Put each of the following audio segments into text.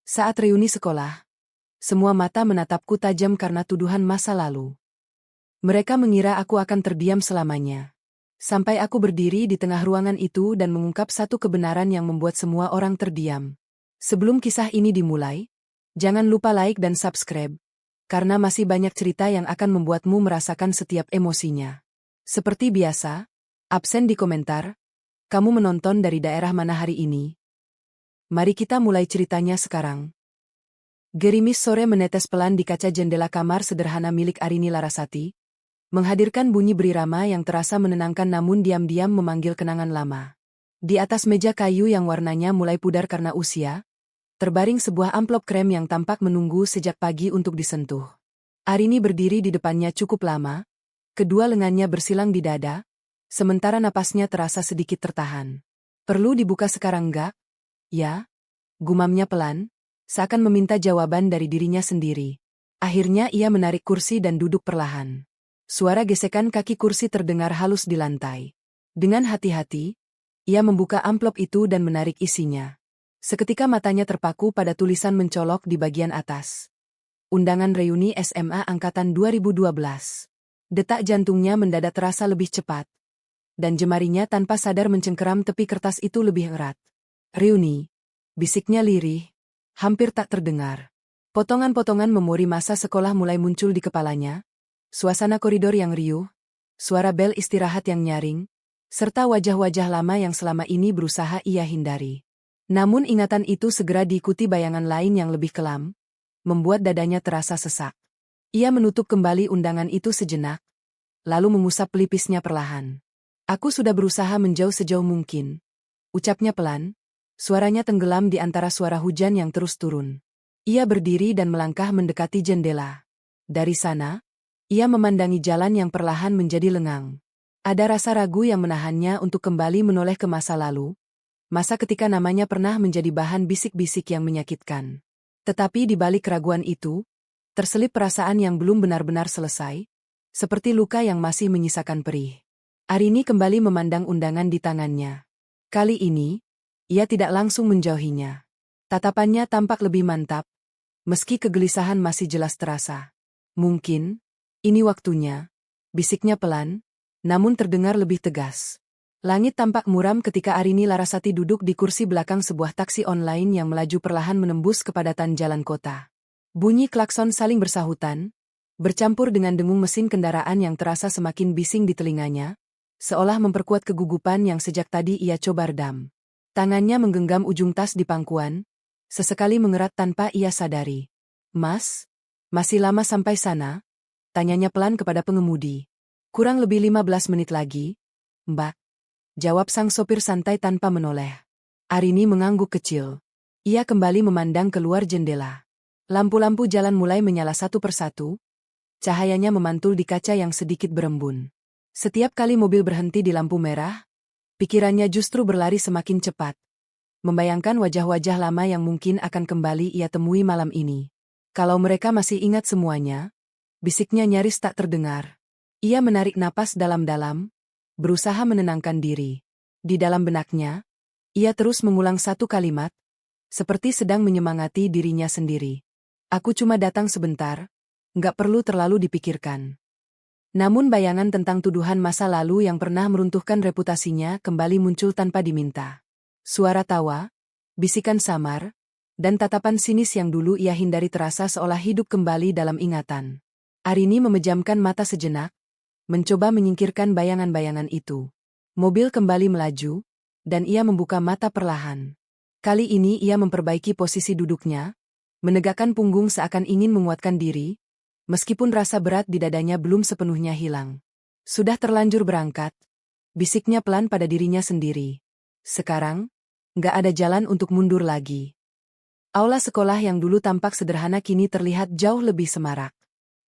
Saat reuni sekolah, semua mata menatapku tajam karena tuduhan masa lalu. Mereka mengira aku akan terdiam selamanya. Sampai aku berdiri di tengah ruangan itu dan mengungkap satu kebenaran yang membuat semua orang terdiam. Sebelum kisah ini dimulai, jangan lupa like dan subscribe, karena masih banyak cerita yang akan membuatmu merasakan setiap emosinya. Seperti biasa, absen di komentar, kamu menonton dari daerah mana hari ini? Mari kita mulai ceritanya sekarang. Gerimis sore menetes pelan di kaca jendela kamar sederhana milik Arini Larasati, menghadirkan bunyi berirama yang terasa menenangkan namun diam-diam memanggil kenangan lama. Di atas meja kayu yang warnanya mulai pudar karena usia, terbaring sebuah amplop krem yang tampak menunggu sejak pagi untuk disentuh. Arini berdiri di depannya cukup lama, kedua lengannya bersilang di dada, sementara napasnya terasa sedikit tertahan. Perlu dibuka sekarang enggak? Ya, gumamnya pelan, seakan meminta jawaban dari dirinya sendiri. Akhirnya ia menarik kursi dan duduk perlahan. Suara gesekan kaki kursi terdengar halus di lantai. Dengan hati-hati, ia membuka amplop itu dan menarik isinya. Seketika matanya terpaku pada tulisan mencolok di bagian atas. Undangan reuni SMA Angkatan 2012. Detak jantungnya mendadak terasa lebih cepat, dan jemarinya tanpa sadar mencengkeram tepi kertas itu lebih erat. Reuni, bisiknya lirih, hampir tak terdengar. Potongan-potongan memori masa sekolah mulai muncul di kepalanya, suasana koridor yang riuh, suara bel istirahat yang nyaring, serta wajah-wajah lama yang selama ini berusaha ia hindari. Namun ingatan itu segera diikuti bayangan lain yang lebih kelam, membuat dadanya terasa sesak. Ia menutup kembali undangan itu sejenak, lalu mengusap pelipisnya perlahan. Aku sudah berusaha menjauh sejauh mungkin, ucapnya pelan. Suaranya tenggelam di antara suara hujan yang terus turun. Ia berdiri dan melangkah mendekati jendela. Dari sana, ia memandangi jalan yang perlahan menjadi lengang. Ada rasa ragu yang menahannya untuk kembali menoleh ke masa lalu, masa ketika namanya pernah menjadi bahan bisik-bisik yang menyakitkan. Tetapi di balik keraguan itu, terselip perasaan yang belum benar-benar selesai, seperti luka yang masih menyisakan perih. Arini kembali memandang undangan di tangannya. Kali ini, ia tidak langsung menjauhinya. Tatapannya tampak lebih mantap, meski kegelisahan masih jelas terasa. Mungkin, ini waktunya, bisiknya pelan, namun terdengar lebih tegas. Langit tampak muram ketika Arini Larasati duduk di kursi belakang sebuah taksi online yang melaju perlahan menembus kepadatan jalan kota. Bunyi klakson saling bersahutan, bercampur dengan dengung mesin kendaraan yang terasa semakin bising di telinganya, seolah memperkuat kegugupan yang sejak tadi ia coba redam. Tangannya menggenggam ujung tas di pangkuan, sesekali mengerat tanpa ia sadari. "Mas, masih lama sampai sana?" tanyanya pelan kepada pengemudi. "Kurang lebih 15 menit lagi, Mbak," jawab sang sopir santai tanpa menoleh. Arini mengangguk kecil. Ia kembali memandang keluar jendela. Lampu-lampu jalan mulai menyala satu persatu, cahayanya memantul di kaca yang sedikit berembun. Setiap kali mobil berhenti di lampu merah, pikirannya justru berlari semakin cepat, membayangkan wajah-wajah lama yang mungkin akan kembali ia temui malam ini. Kalau mereka masih ingat semuanya, bisiknya nyaris tak terdengar. Ia menarik napas dalam-dalam, berusaha menenangkan diri. Di dalam benaknya, ia terus mengulang satu kalimat, seperti sedang menyemangati dirinya sendiri. "Aku cuma datang sebentar, nggak perlu terlalu dipikirkan." Namun bayangan tentang tuduhan masa lalu yang pernah meruntuhkan reputasinya kembali muncul tanpa diminta. Suara tawa, bisikan samar, dan tatapan sinis yang dulu ia hindari terasa seolah hidup kembali dalam ingatan. Arini memejamkan mata sejenak, mencoba menyingkirkan bayangan-bayangan itu. Mobil kembali melaju, dan ia membuka mata perlahan. Kali ini ia memperbaiki posisi duduknya, menegakkan punggung seakan ingin menguatkan diri, meskipun rasa berat di dadanya belum sepenuhnya hilang. Sudah terlanjur berangkat, bisiknya pelan pada dirinya sendiri. Sekarang, nggak ada jalan untuk mundur lagi. Aula sekolah yang dulu tampak sederhana kini terlihat jauh lebih semarak.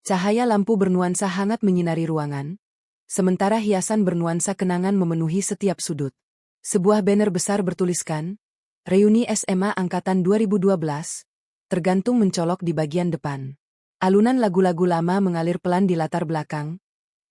Cahaya lampu bernuansa hangat menyinari ruangan, sementara hiasan bernuansa kenangan memenuhi setiap sudut. Sebuah banner besar bertuliskan, "Reuni SMA Angkatan 2012, tergantung mencolok di bagian depan." Alunan lagu-lagu lama mengalir pelan di latar belakang,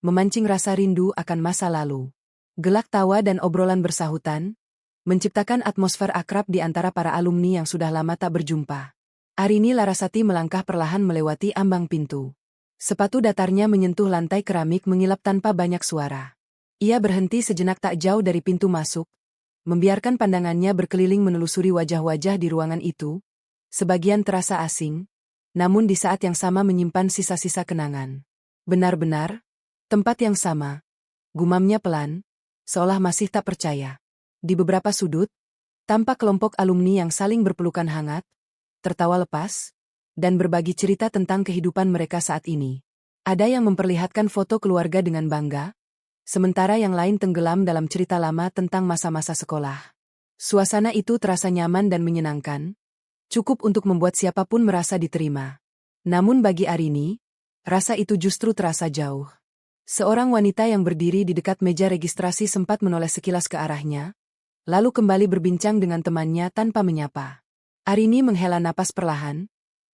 memancing rasa rindu akan masa lalu. Gelak tawa dan obrolan bersahutan, menciptakan atmosfer akrab di antara para alumni yang sudah lama tak berjumpa. Arini Larasati melangkah perlahan melewati ambang pintu. Sepatu datarnya menyentuh lantai keramik mengilap tanpa banyak suara. Ia berhenti sejenak tak jauh dari pintu masuk, membiarkan pandangannya berkeliling menelusuri wajah-wajah di ruangan itu. Sebagian terasa asing, namun di saat yang sama menyimpan sisa-sisa kenangan. Benar-benar, tempat yang sama. Gumamnya pelan, seolah masih tak percaya. Di beberapa sudut, tampak kelompok alumni yang saling berpelukan hangat, tertawa lepas, dan berbagi cerita tentang kehidupan mereka saat ini. Ada yang memperlihatkan foto keluarga dengan bangga, sementara yang lain tenggelam dalam cerita lama tentang masa-masa sekolah. Suasana itu terasa nyaman dan menyenangkan, cukup untuk membuat siapapun merasa diterima. Namun bagi Arini, rasa itu justru terasa jauh. Seorang wanita yang berdiri di dekat meja registrasi sempat menoleh sekilas ke arahnya, lalu kembali berbincang dengan temannya tanpa menyapa. Arini menghela napas perlahan,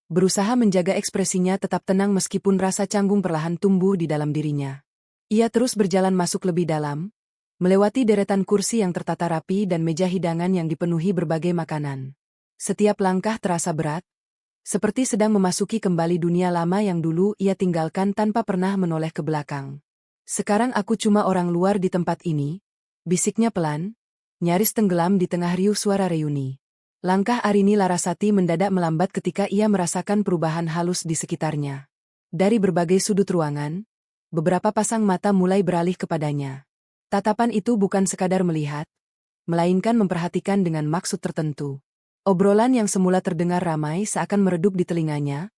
berusaha menjaga ekspresinya tetap tenang meskipun rasa canggung perlahan tumbuh di dalam dirinya. Ia terus berjalan masuk lebih dalam, melewati deretan kursi yang tertata rapi dan meja hidangan yang dipenuhi berbagai makanan. Setiap langkah terasa berat, seperti sedang memasuki kembali dunia lama yang dulu ia tinggalkan tanpa pernah menoleh ke belakang. Sekarang aku cuma orang luar di tempat ini, bisiknya pelan, nyaris tenggelam di tengah riuh suara reuni. Langkah Arini Larasati mendadak melambat ketika ia merasakan perubahan halus di sekitarnya. Dari berbagai sudut ruangan, beberapa pasang mata mulai beralih kepadanya. Tatapan itu bukan sekadar melihat, melainkan memperhatikan dengan maksud tertentu. Obrolan yang semula terdengar ramai seakan meredup di telinganya,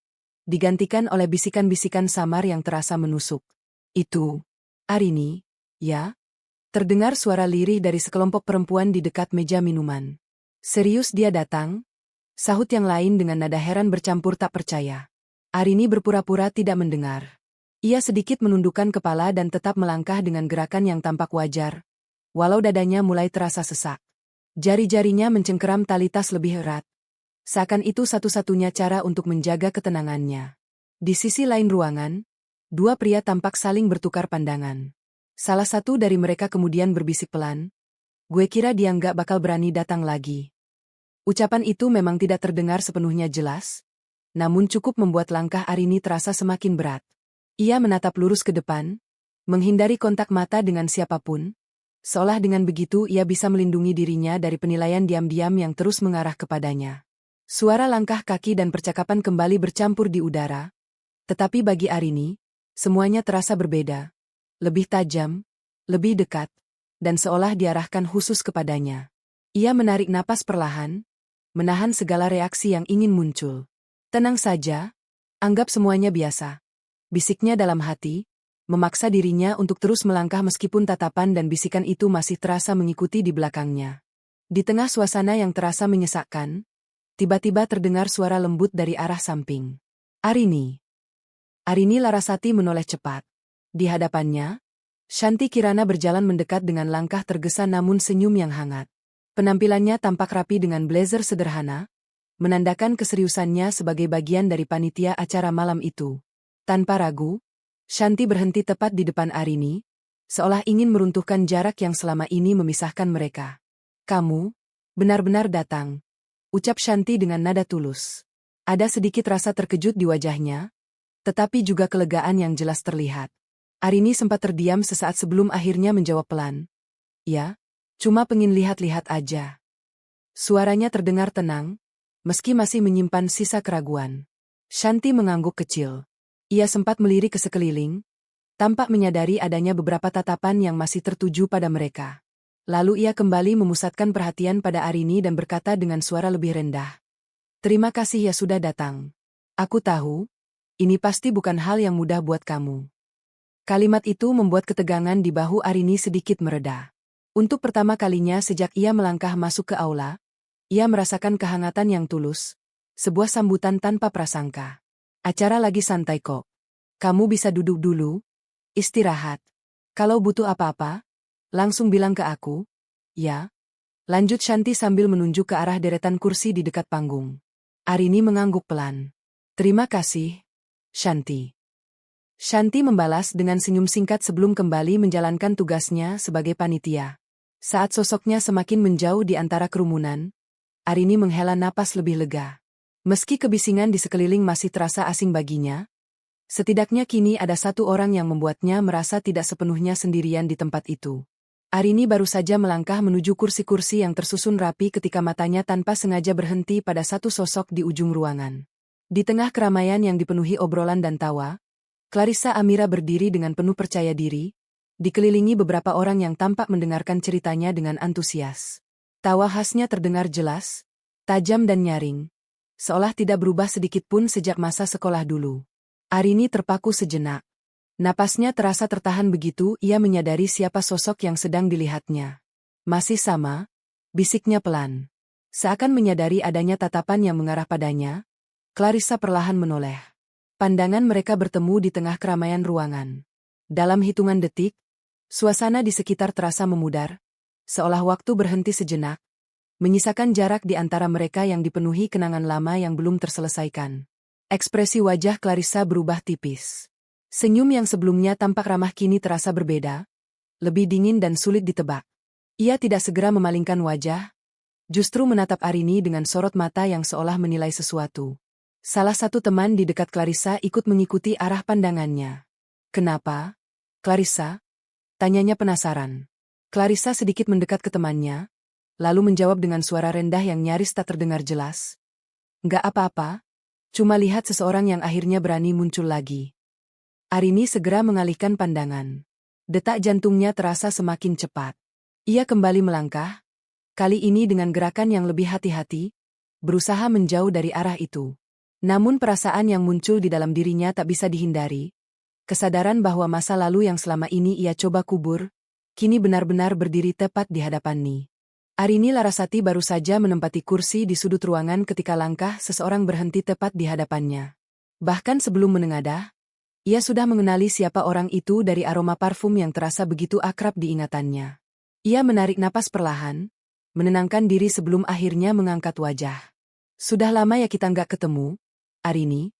digantikan oleh bisikan-bisikan samar yang terasa menusuk. Itu, Arini, ya? Terdengar suara lirih dari sekelompok perempuan di dekat meja minuman. Serius dia datang? Sahut yang lain dengan nada heran bercampur tak percaya. Arini berpura-pura tidak mendengar. Ia sedikit menundukkan kepala dan tetap melangkah dengan gerakan yang tampak wajar, walau dadanya mulai terasa sesak. Jari-jarinya mencengkeram tali tas lebih erat. Seakan itu satu-satunya cara untuk menjaga ketenangannya. Di sisi lain ruangan, dua pria tampak saling bertukar pandangan. Salah satu dari mereka kemudian berbisik pelan, "Gue kira dia nggak bakal berani datang lagi." Ucapan itu memang tidak terdengar sepenuhnya jelas, namun cukup membuat langkah Arini terasa semakin berat. Ia menatap lurus ke depan, menghindari kontak mata dengan siapapun, seolah dengan begitu ia bisa melindungi dirinya dari penilaian diam-diam yang terus mengarah kepadanya. Suara langkah kaki dan percakapan kembali bercampur di udara, tetapi bagi Arini, semuanya terasa berbeda, lebih tajam, lebih dekat, dan seolah diarahkan khusus kepadanya. Ia menarik napas perlahan, menahan segala reaksi yang ingin muncul. "Tenang saja, anggap semuanya biasa," bisiknya dalam hati, memaksa dirinya untuk terus melangkah meskipun tatapan dan bisikan itu masih terasa mengikuti di belakangnya. Di tengah suasana yang terasa menyesakkan, tiba-tiba terdengar suara lembut dari arah samping. "Arini." Arini Larasati menoleh cepat. Di hadapannya, Shanti Kirana berjalan mendekat dengan langkah tergesa namun senyum yang hangat. Penampilannya tampak rapi dengan blazer sederhana, menandakan keseriusannya sebagai bagian dari panitia acara malam itu. Tanpa ragu, Shanti berhenti tepat di depan Arini, seolah ingin meruntuhkan jarak yang selama ini memisahkan mereka. "Kamu, benar-benar datang," ucap Shanti dengan nada tulus. Ada sedikit rasa terkejut di wajahnya, tetapi juga kelegaan yang jelas terlihat. Arini sempat terdiam sesaat sebelum akhirnya menjawab pelan, "Ya, cuma pengen lihat-lihat aja." Suaranya terdengar tenang, meski masih menyimpan sisa keraguan. Shanti mengangguk kecil. Ia sempat melirik ke sekeliling, tampak menyadari adanya beberapa tatapan yang masih tertuju pada mereka. Lalu ia kembali memusatkan perhatian pada Arini dan berkata dengan suara lebih rendah, "Terima kasih ya sudah datang. Aku tahu, ini pasti bukan hal yang mudah buat kamu." Kalimat itu membuat ketegangan di bahu Arini sedikit mereda. Untuk pertama kalinya sejak ia melangkah masuk ke aula, ia merasakan kehangatan yang tulus, sebuah sambutan tanpa prasangka. "Acara lagi santai kok. Kamu bisa duduk dulu, istirahat. Kalau butuh apa-apa, langsung bilang ke aku, ya?" Lanjut Shanti sambil menunjuk ke arah deretan kursi di dekat panggung. Arini mengangguk pelan. "Terima kasih, Shanti." Shanti membalas dengan senyum singkat sebelum kembali menjalankan tugasnya sebagai panitia. Saat sosoknya semakin menjauh di antara kerumunan, Arini menghela napas lebih lega. Meski kebisingan di sekeliling masih terasa asing baginya, setidaknya kini ada satu orang yang membuatnya merasa tidak sepenuhnya sendirian di tempat itu. Arini baru saja melangkah menuju kursi-kursi yang tersusun rapi ketika matanya tanpa sengaja berhenti pada satu sosok di ujung ruangan. Di tengah keramaian yang dipenuhi obrolan dan tawa, Clarissa Amira berdiri dengan penuh percaya diri, dikelilingi beberapa orang yang tampak mendengarkan ceritanya dengan antusias. Tawa khasnya terdengar jelas, tajam dan nyaring, seolah tidak berubah sedikit pun sejak masa sekolah dulu. Arini terpaku sejenak. Napasnya terasa tertahan begitu ia menyadari siapa sosok yang sedang dilihatnya. Masih sama, bisiknya pelan. Seakan menyadari adanya tatapan yang mengarah padanya, Clarissa perlahan menoleh. Pandangan mereka bertemu di tengah keramaian ruangan. Dalam hitungan detik, suasana di sekitar terasa memudar, seolah waktu berhenti sejenak, menyisakan jarak di antara mereka yang dipenuhi kenangan lama yang belum terselesaikan. Ekspresi wajah Clarissa berubah tipis. Senyum yang sebelumnya tampak ramah kini terasa berbeda, lebih dingin dan sulit ditebak. Ia tidak segera memalingkan wajah, justru menatap Arini dengan sorot mata yang seolah menilai sesuatu. Salah satu teman di dekat Clarissa ikut mengikuti arah pandangannya. "Kenapa, Clarissa?" tanyanya penasaran. Clarissa sedikit mendekat ke temannya, lalu menjawab dengan suara rendah yang nyaris tak terdengar jelas. "Nggak apa-apa, cuma lihat seseorang yang akhirnya berani muncul lagi." Arini segera mengalihkan pandangan. Detak jantungnya terasa semakin cepat. Ia kembali melangkah, kali ini dengan gerakan yang lebih hati-hati, berusaha menjauh dari arah itu. Namun perasaan yang muncul di dalam dirinya tak bisa dihindari. Kesadaran bahwa masa lalu yang selama ini ia coba kubur, kini benar-benar berdiri tepat di hadapannya. Arini Larasati baru saja menempati kursi di sudut ruangan ketika langkah seseorang berhenti tepat di hadapannya. Bahkan sebelum menengadah, ia sudah mengenali siapa orang itu dari aroma parfum yang terasa begitu akrab di ingatannya. Ia menarik napas perlahan, menenangkan diri sebelum akhirnya mengangkat wajah. "Sudah lama ya kita nggak ketemu, Arini,"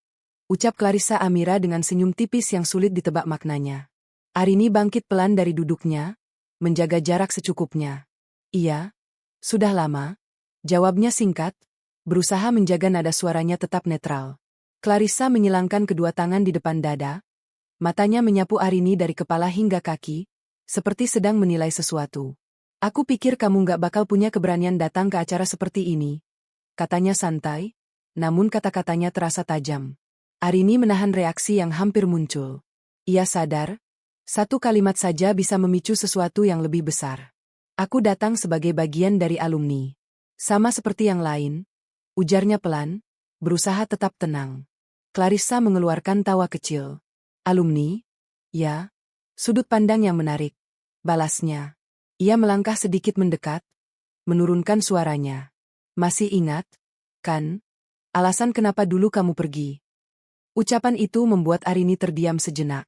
ucap Clarissa Amira dengan senyum tipis yang sulit ditebak maknanya. Arini bangkit pelan dari duduknya, menjaga jarak secukupnya. "Iya, sudah lama," jawabnya singkat, berusaha menjaga nada suaranya tetap netral. Clarissa menyilangkan kedua tangan di depan dada, matanya menyapu Arini dari kepala hingga kaki, seperti sedang menilai sesuatu. "Aku pikir kamu nggak bakal punya keberanian datang ke acara seperti ini," katanya santai, namun kata-katanya terasa tajam. Arini menahan reaksi yang hampir muncul. Ia sadar, satu kalimat saja bisa memicu sesuatu yang lebih besar. "Aku datang sebagai bagian dari alumni." "Sama seperti yang lain," ujarnya pelan, berusaha tetap tenang. Clarissa mengeluarkan tawa kecil. "Alumni? Ya." "Sudut pandang yang menarik," balasnya. Ia melangkah sedikit mendekat, menurunkan suaranya. "Masih ingat, kan, alasan kenapa dulu kamu pergi?" Ucapan itu membuat Arini terdiam sejenak.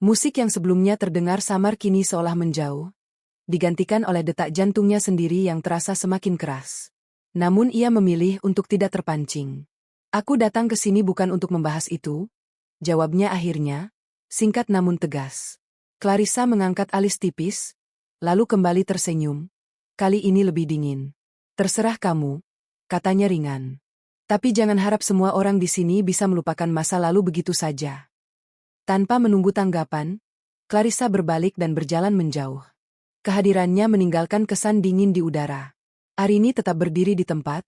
Musik yang sebelumnya terdengar samar kini seolah menjauh, digantikan oleh detak jantungnya sendiri yang terasa semakin keras. Namun ia memilih untuk tidak terpancing. "Aku datang ke sini bukan untuk membahas itu," jawabnya akhirnya, singkat namun tegas. Clarissa mengangkat alis tipis, lalu kembali tersenyum. Kali ini lebih dingin. "Terserah kamu," katanya ringan. "Tapi jangan harap semua orang di sini bisa melupakan masa lalu begitu saja." Tanpa menunggu tanggapan, Clarissa berbalik dan berjalan menjauh. Kehadirannya meninggalkan kesan dingin di udara. Arini tetap berdiri di tempat,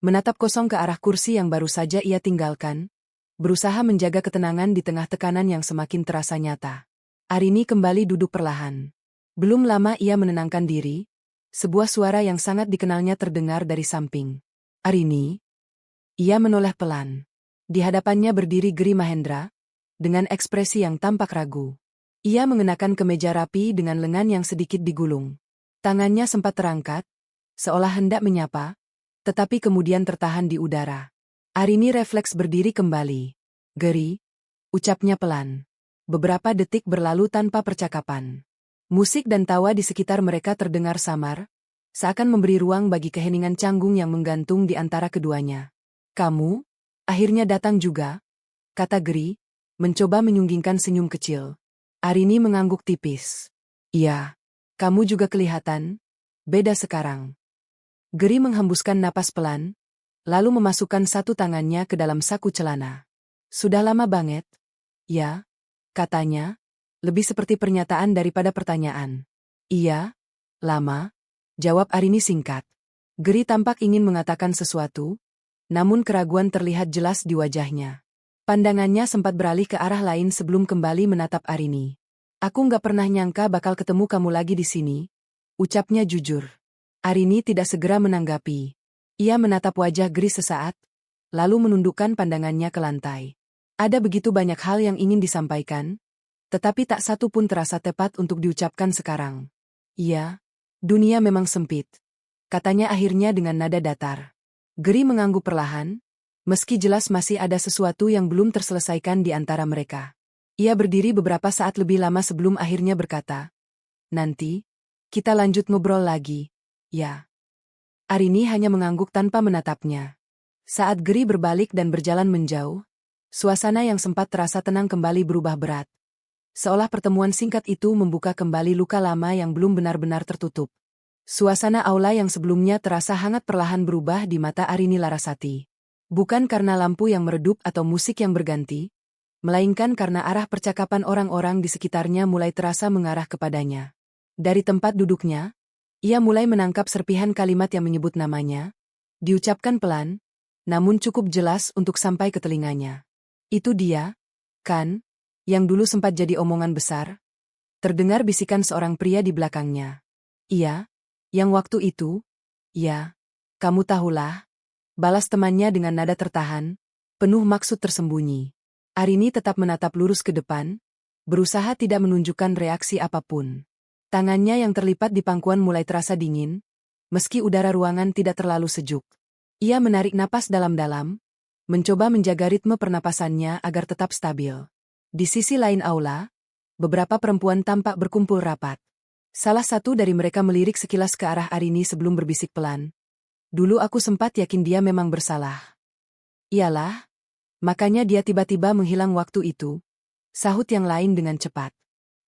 menatap kosong ke arah kursi yang baru saja ia tinggalkan, berusaha menjaga ketenangan di tengah tekanan yang semakin terasa nyata. Arini kembali duduk perlahan. Belum lama ia menenangkan diri, sebuah suara yang sangat dikenalnya terdengar dari samping. "Arini?" Ia menoleh pelan. Di hadapannya berdiri Giri Mahendra, dengan ekspresi yang tampak ragu. Ia mengenakan kemeja rapi dengan lengan yang sedikit digulung. Tangannya sempat terangkat, seolah hendak menyapa, tetapi kemudian tertahan di udara. Arini refleks berdiri kembali. "Giri," ucapnya pelan. Beberapa detik berlalu tanpa percakapan. Musik dan tawa di sekitar mereka terdengar samar, seakan memberi ruang bagi keheningan canggung yang menggantung di antara keduanya. "Kamu? Akhirnya datang juga?" kata Giri, mencoba menyunggingkan senyum kecil. Arini mengangguk tipis. "Iya. Kamu juga kelihatan beda sekarang." Giri menghembuskan napas pelan, lalu memasukkan satu tangannya ke dalam saku celana. Sudah lama banget? Ya, katanya, lebih seperti pernyataan daripada pertanyaan. Iya, lama, jawab Arini singkat. Geri tampak ingin mengatakan sesuatu, namun keraguan terlihat jelas di wajahnya. Pandangannya sempat beralih ke arah lain sebelum kembali menatap Arini. Aku nggak pernah nyangka bakal ketemu kamu lagi di sini, ucapnya jujur. Arini tidak segera menanggapi. Ia menatap wajah Geri sesaat, lalu menundukkan pandangannya ke lantai. Ada begitu banyak hal yang ingin disampaikan, tetapi tak satu pun terasa tepat untuk diucapkan sekarang. Iya, dunia memang sempit, katanya akhirnya dengan nada datar. Geri mengangguk perlahan, meski jelas masih ada sesuatu yang belum terselesaikan di antara mereka. Ia berdiri beberapa saat lebih lama sebelum akhirnya berkata, "Nanti, kita lanjut ngobrol lagi, ya." Arini hanya mengangguk tanpa menatapnya. Saat Geri berbalik dan berjalan menjauh, suasana yang sempat terasa tenang kembali berubah berat. Seolah pertemuan singkat itu membuka kembali luka lama yang belum benar-benar tertutup. Suasana aula yang sebelumnya terasa hangat perlahan berubah di mata Arini Larasati. Bukan karena lampu yang meredup atau musik yang berganti, melainkan karena arah percakapan orang-orang di sekitarnya mulai terasa mengarah kepadanya. Dari tempat duduknya, ia mulai menangkap serpihan kalimat yang menyebut namanya, diucapkan pelan, namun cukup jelas untuk sampai ke telinganya. "Itu dia, kan, yang dulu sempat jadi omongan besar?" Terdengar bisikan seorang pria di belakangnya. "Iya, yang waktu itu?" "Ya, kamu tahulah," balas temannya dengan nada tertahan, penuh maksud tersembunyi. Arini tetap menatap lurus ke depan, berusaha tidak menunjukkan reaksi apapun. Tangannya yang terlipat di pangkuan mulai terasa dingin, meski udara ruangan tidak terlalu sejuk. Ia menarik napas dalam-dalam, mencoba menjaga ritme pernapasannya agar tetap stabil. Di sisi lain aula, beberapa perempuan tampak berkumpul rapat. Salah satu dari mereka melirik sekilas ke arah Arini sebelum berbisik pelan. "Dulu aku sempat yakin dia memang bersalah." "Iyalah, makanya dia tiba-tiba menghilang waktu itu," sahut yang lain dengan cepat.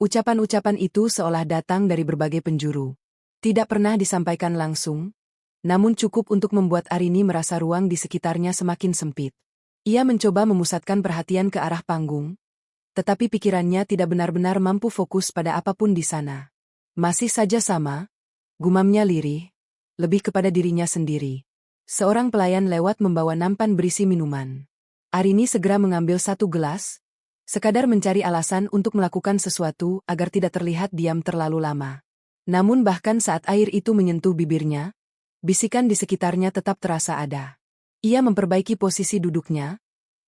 Ucapan-ucapan itu seolah datang dari berbagai penjuru. Tidak pernah disampaikan langsung, namun cukup untuk membuat Arini merasa ruang di sekitarnya semakin sempit. Ia mencoba memusatkan perhatian ke arah panggung, tetapi pikirannya tidak benar-benar mampu fokus pada apapun di sana. "Masih saja sama," gumamnya lirih, lebih kepada dirinya sendiri. Seorang pelayan lewat membawa nampan berisi minuman. Arini segera mengambil satu gelas, sekadar mencari alasan untuk melakukan sesuatu agar tidak terlihat diam terlalu lama. Namun bahkan saat air itu menyentuh bibirnya, bisikan di sekitarnya tetap terasa ada. Ia memperbaiki posisi duduknya,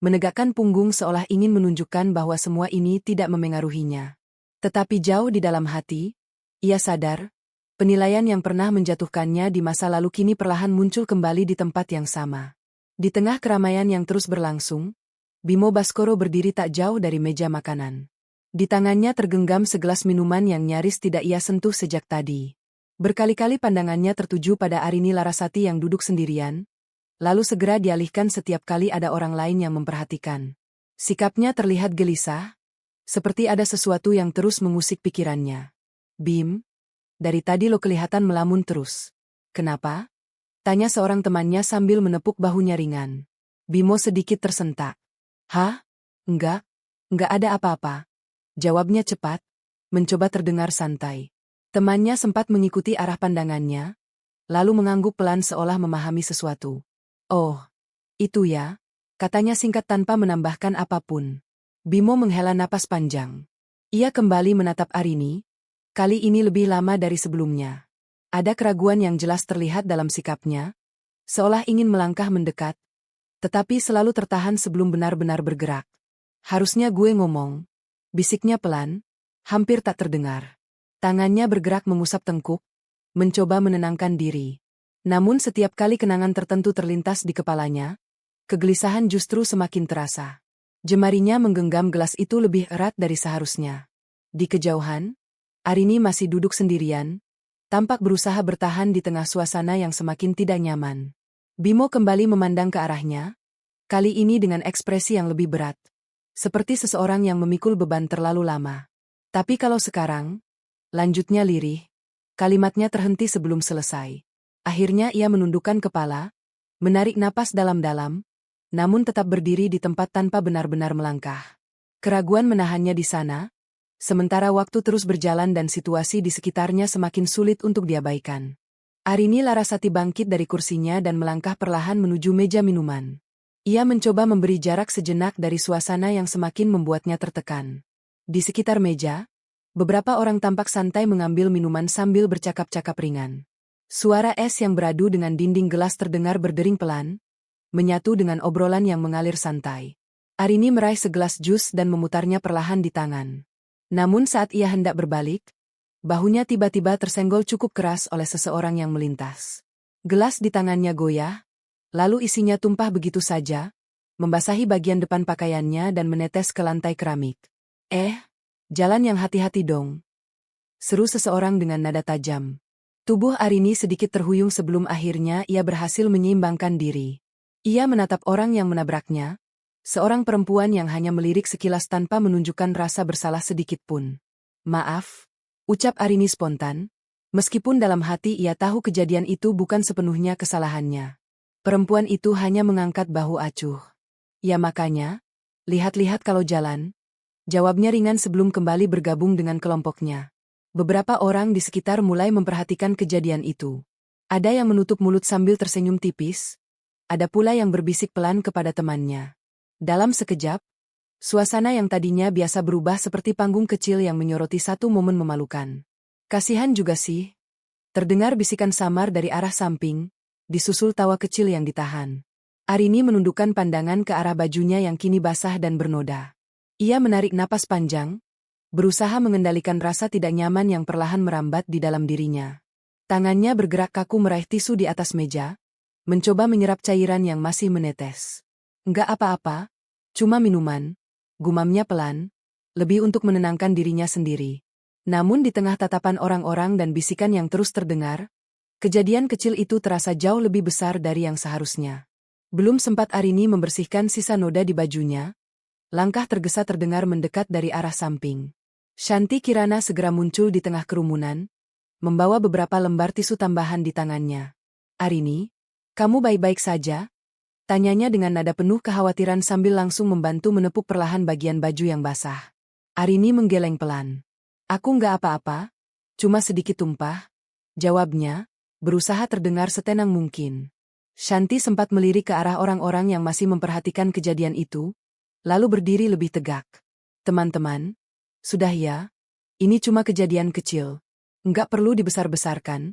menegakkan punggung seolah ingin menunjukkan bahwa semua ini tidak memengaruhinya. Tetapi jauh di dalam hati, ia sadar, penilaian yang pernah menjatuhkannya di masa lalu kini perlahan muncul kembali di tempat yang sama. Di tengah keramaian yang terus berlangsung, Bimo Baskoro berdiri tak jauh dari meja makanan. Di tangannya tergenggam segelas minuman yang nyaris tidak ia sentuh sejak tadi. Berkali-kali pandangannya tertuju pada Arini Larasati yang duduk sendirian, lalu segera dialihkan setiap kali ada orang lain yang memperhatikan. Sikapnya terlihat gelisah, seperti ada sesuatu yang terus mengusik pikirannya. "Bim, dari tadi lo kelihatan melamun terus. Kenapa?" tanya seorang temannya sambil menepuk bahunya ringan. Bimo sedikit tersentak. "Hah? Enggak ada apa-apa," jawabnya cepat, mencoba terdengar santai. Temannya sempat mengikuti arah pandangannya, lalu mengangguk pelan seolah memahami sesuatu. "Oh, itu ya," katanya singkat tanpa menambahkan apapun. Bimo menghela napas panjang. Ia kembali menatap Arini, kali ini lebih lama dari sebelumnya. Ada keraguan yang jelas terlihat dalam sikapnya, seolah ingin melangkah mendekat, tetapi selalu tertahan sebelum benar-benar bergerak. "Harusnya gue ngomong," bisiknya pelan, hampir tak terdengar. Tangannya bergerak mengusap tengkuk, mencoba menenangkan diri. Namun setiap kali kenangan tertentu terlintas di kepalanya, kegelisahan justru semakin terasa. Jemarinya menggenggam gelas itu lebih erat dari seharusnya. Di kejauhan, Arini masih duduk sendirian, tampak berusaha bertahan di tengah suasana yang semakin tidak nyaman. Bimo kembali memandang ke arahnya, kali ini dengan ekspresi yang lebih berat. Seperti seseorang yang memikul beban terlalu lama. "Tapi kalau sekarang," lanjutnya lirih, kalimatnya terhenti sebelum selesai. Akhirnya ia menundukkan kepala, Menarik napas dalam-dalam, namun tetap berdiri di tempat tanpa benar-benar melangkah. Keraguan menahannya di sana, sementara waktu terus berjalan dan situasi di sekitarnya semakin sulit untuk diabaikan. Arini Larasati bangkit dari kursinya dan melangkah perlahan menuju meja minuman. Ia mencoba memberi jarak sejenak dari suasana yang semakin membuatnya tertekan. Di sekitar meja, beberapa orang tampak santai mengambil minuman sambil bercakap-cakap ringan. Suara es yang beradu dengan dinding gelas terdengar berdering pelan, menyatu dengan obrolan yang mengalir santai. Arini meraih segelas jus dan memutarnya perlahan di tangan. Namun saat ia hendak berbalik, bahunya tiba-tiba tersenggol cukup keras oleh seseorang yang melintas. Gelas di tangannya goyah, lalu isinya tumpah begitu saja, membasahi bagian depan pakaiannya dan menetes ke lantai keramik. Jalan yang hati-hati dong, seru seseorang dengan nada tajam. Tubuh Arini sedikit terhuyung sebelum akhirnya ia berhasil menyeimbangkan diri. Ia menatap orang yang menabraknya, seorang perempuan yang hanya melirik sekilas tanpa menunjukkan rasa bersalah sedikit pun. Maaf, ucap Arini spontan, meskipun dalam hati ia tahu kejadian itu bukan sepenuhnya kesalahannya. Perempuan itu hanya mengangkat bahu acuh. Ya makanya, lihat-lihat kalau jalan, jawabnya ringan sebelum kembali bergabung dengan kelompoknya. Beberapa orang di sekitar mulai memperhatikan kejadian itu. Ada yang menutup mulut sambil tersenyum tipis, ada pula yang berbisik pelan kepada temannya. Dalam sekejap, suasana yang tadinya biasa berubah seperti panggung kecil yang menyoroti satu momen memalukan. Kasihan juga sih. Terdengar bisikan samar dari arah samping, disusul tawa kecil yang ditahan. Arini menundukkan pandangan ke arah bajunya yang kini basah dan bernoda. Ia menarik napas panjang, berusaha mengendalikan rasa tidak nyaman yang perlahan merambat di dalam dirinya. Tangannya bergerak kaku meraih tisu di atas meja, mencoba menyerap cairan yang masih menetes. Enggak apa-apa, cuma minuman, gumamnya pelan, lebih untuk menenangkan dirinya sendiri. Namun di tengah tatapan orang-orang dan bisikan yang terus terdengar, kejadian kecil itu terasa jauh lebih besar dari yang seharusnya. Belum sempat Arini membersihkan sisa noda di bajunya, langkah tergesa terdengar mendekat dari arah samping. Shanti Kirana segera muncul di tengah kerumunan, membawa beberapa lembar tisu tambahan di tangannya. Arini, kamu baik-baik saja? Tanyanya dengan nada penuh kekhawatiran sambil langsung membantu menepuk perlahan bagian baju yang basah. Arini menggeleng pelan. Aku nggak apa-apa, cuma sedikit tumpah, jawabnya, berusaha terdengar setenang mungkin. Shanti sempat melirik ke arah orang-orang yang masih memperhatikan kejadian itu, lalu berdiri lebih tegak. Teman-teman, sudah ya, ini cuma kejadian kecil. Enggak perlu dibesar-besarkan,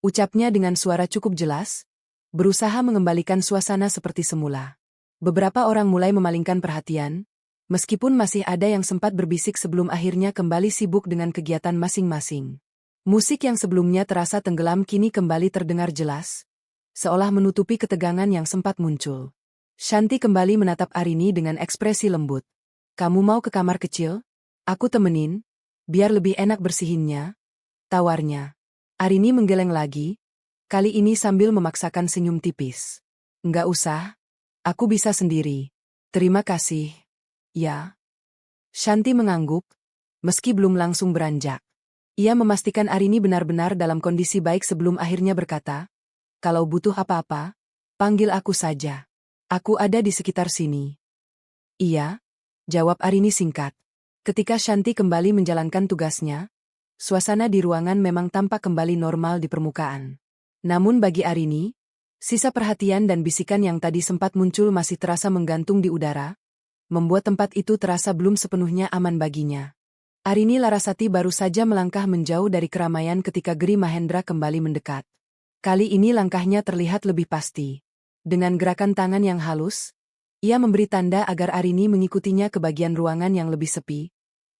ucapnya dengan suara cukup jelas, berusaha mengembalikan suasana seperti semula. Beberapa orang mulai memalingkan perhatian, meskipun masih ada yang sempat berbisik sebelum akhirnya kembali sibuk dengan kegiatan masing-masing. Musik yang sebelumnya terasa tenggelam kini kembali terdengar jelas, seolah menutupi ketegangan yang sempat muncul. Shanti kembali menatap Arini dengan ekspresi lembut. Kamu mau ke kamar kecil? Aku temenin, biar lebih enak bersihinnya, tawarnya. Arini menggeleng lagi, kali ini sambil memaksakan senyum tipis. Enggak usah, aku bisa sendiri. Terima kasih. Ya. Shanti mengangguk, meski belum langsung beranjak. Ia memastikan Arini benar-benar dalam kondisi baik sebelum akhirnya berkata, kalau butuh apa-apa, panggil aku saja. Aku ada di sekitar sini. Iya, jawab Arini singkat. Ketika Shanti kembali menjalankan tugasnya, suasana di ruangan memang tampak kembali normal di permukaan. Namun bagi Arini, sisa perhatian dan bisikan yang tadi sempat muncul masih terasa menggantung di udara, membuat tempat itu terasa belum sepenuhnya aman baginya. Arini Larasati baru saja melangkah menjauh dari keramaian ketika Giri Mahendra kembali mendekat. Kali ini langkahnya terlihat lebih pasti. Dengan gerakan tangan yang halus, ia memberi tanda agar Arini mengikutinya ke bagian ruangan yang lebih sepi,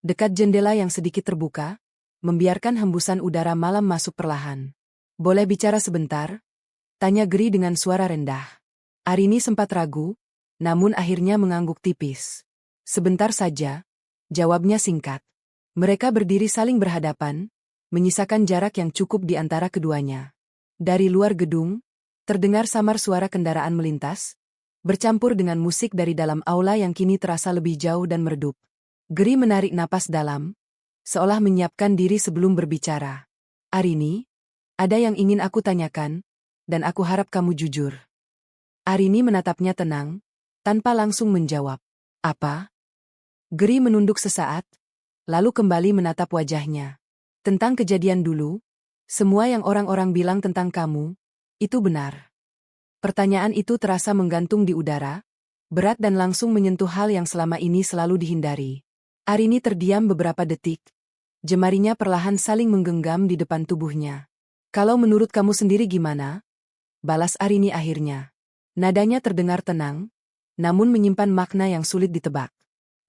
dekat jendela yang sedikit terbuka, membiarkan hembusan udara malam masuk perlahan. Boleh bicara sebentar? Tanya Giri dengan suara rendah. Arini sempat ragu, namun akhirnya mengangguk tipis. Sebentar saja, jawabnya singkat. Mereka berdiri saling berhadapan, menyisakan jarak yang cukup di antara keduanya. Dari luar gedung, terdengar samar suara kendaraan melintas, bercampur dengan musik dari dalam aula yang kini terasa lebih jauh dan meredup. Giri menarik napas dalam, seolah menyiapkan diri sebelum berbicara. Arini, ada yang ingin aku tanyakan, dan aku harap kamu jujur. Arini menatapnya tenang, tanpa langsung menjawab. Apa? Geri menunduk sesaat, lalu kembali menatap wajahnya. Tentang kejadian dulu, semua yang orang-orang bilang tentang kamu, itu benar. Pertanyaan itu terasa menggantung di udara, berat dan langsung menyentuh hal yang selama ini selalu dihindari. Arini terdiam beberapa detik, jemarinya perlahan saling menggenggam di depan tubuhnya. Kalau menurut kamu sendiri gimana? Balas Arini akhirnya. Nadanya terdengar tenang, namun menyimpan makna yang sulit ditebak.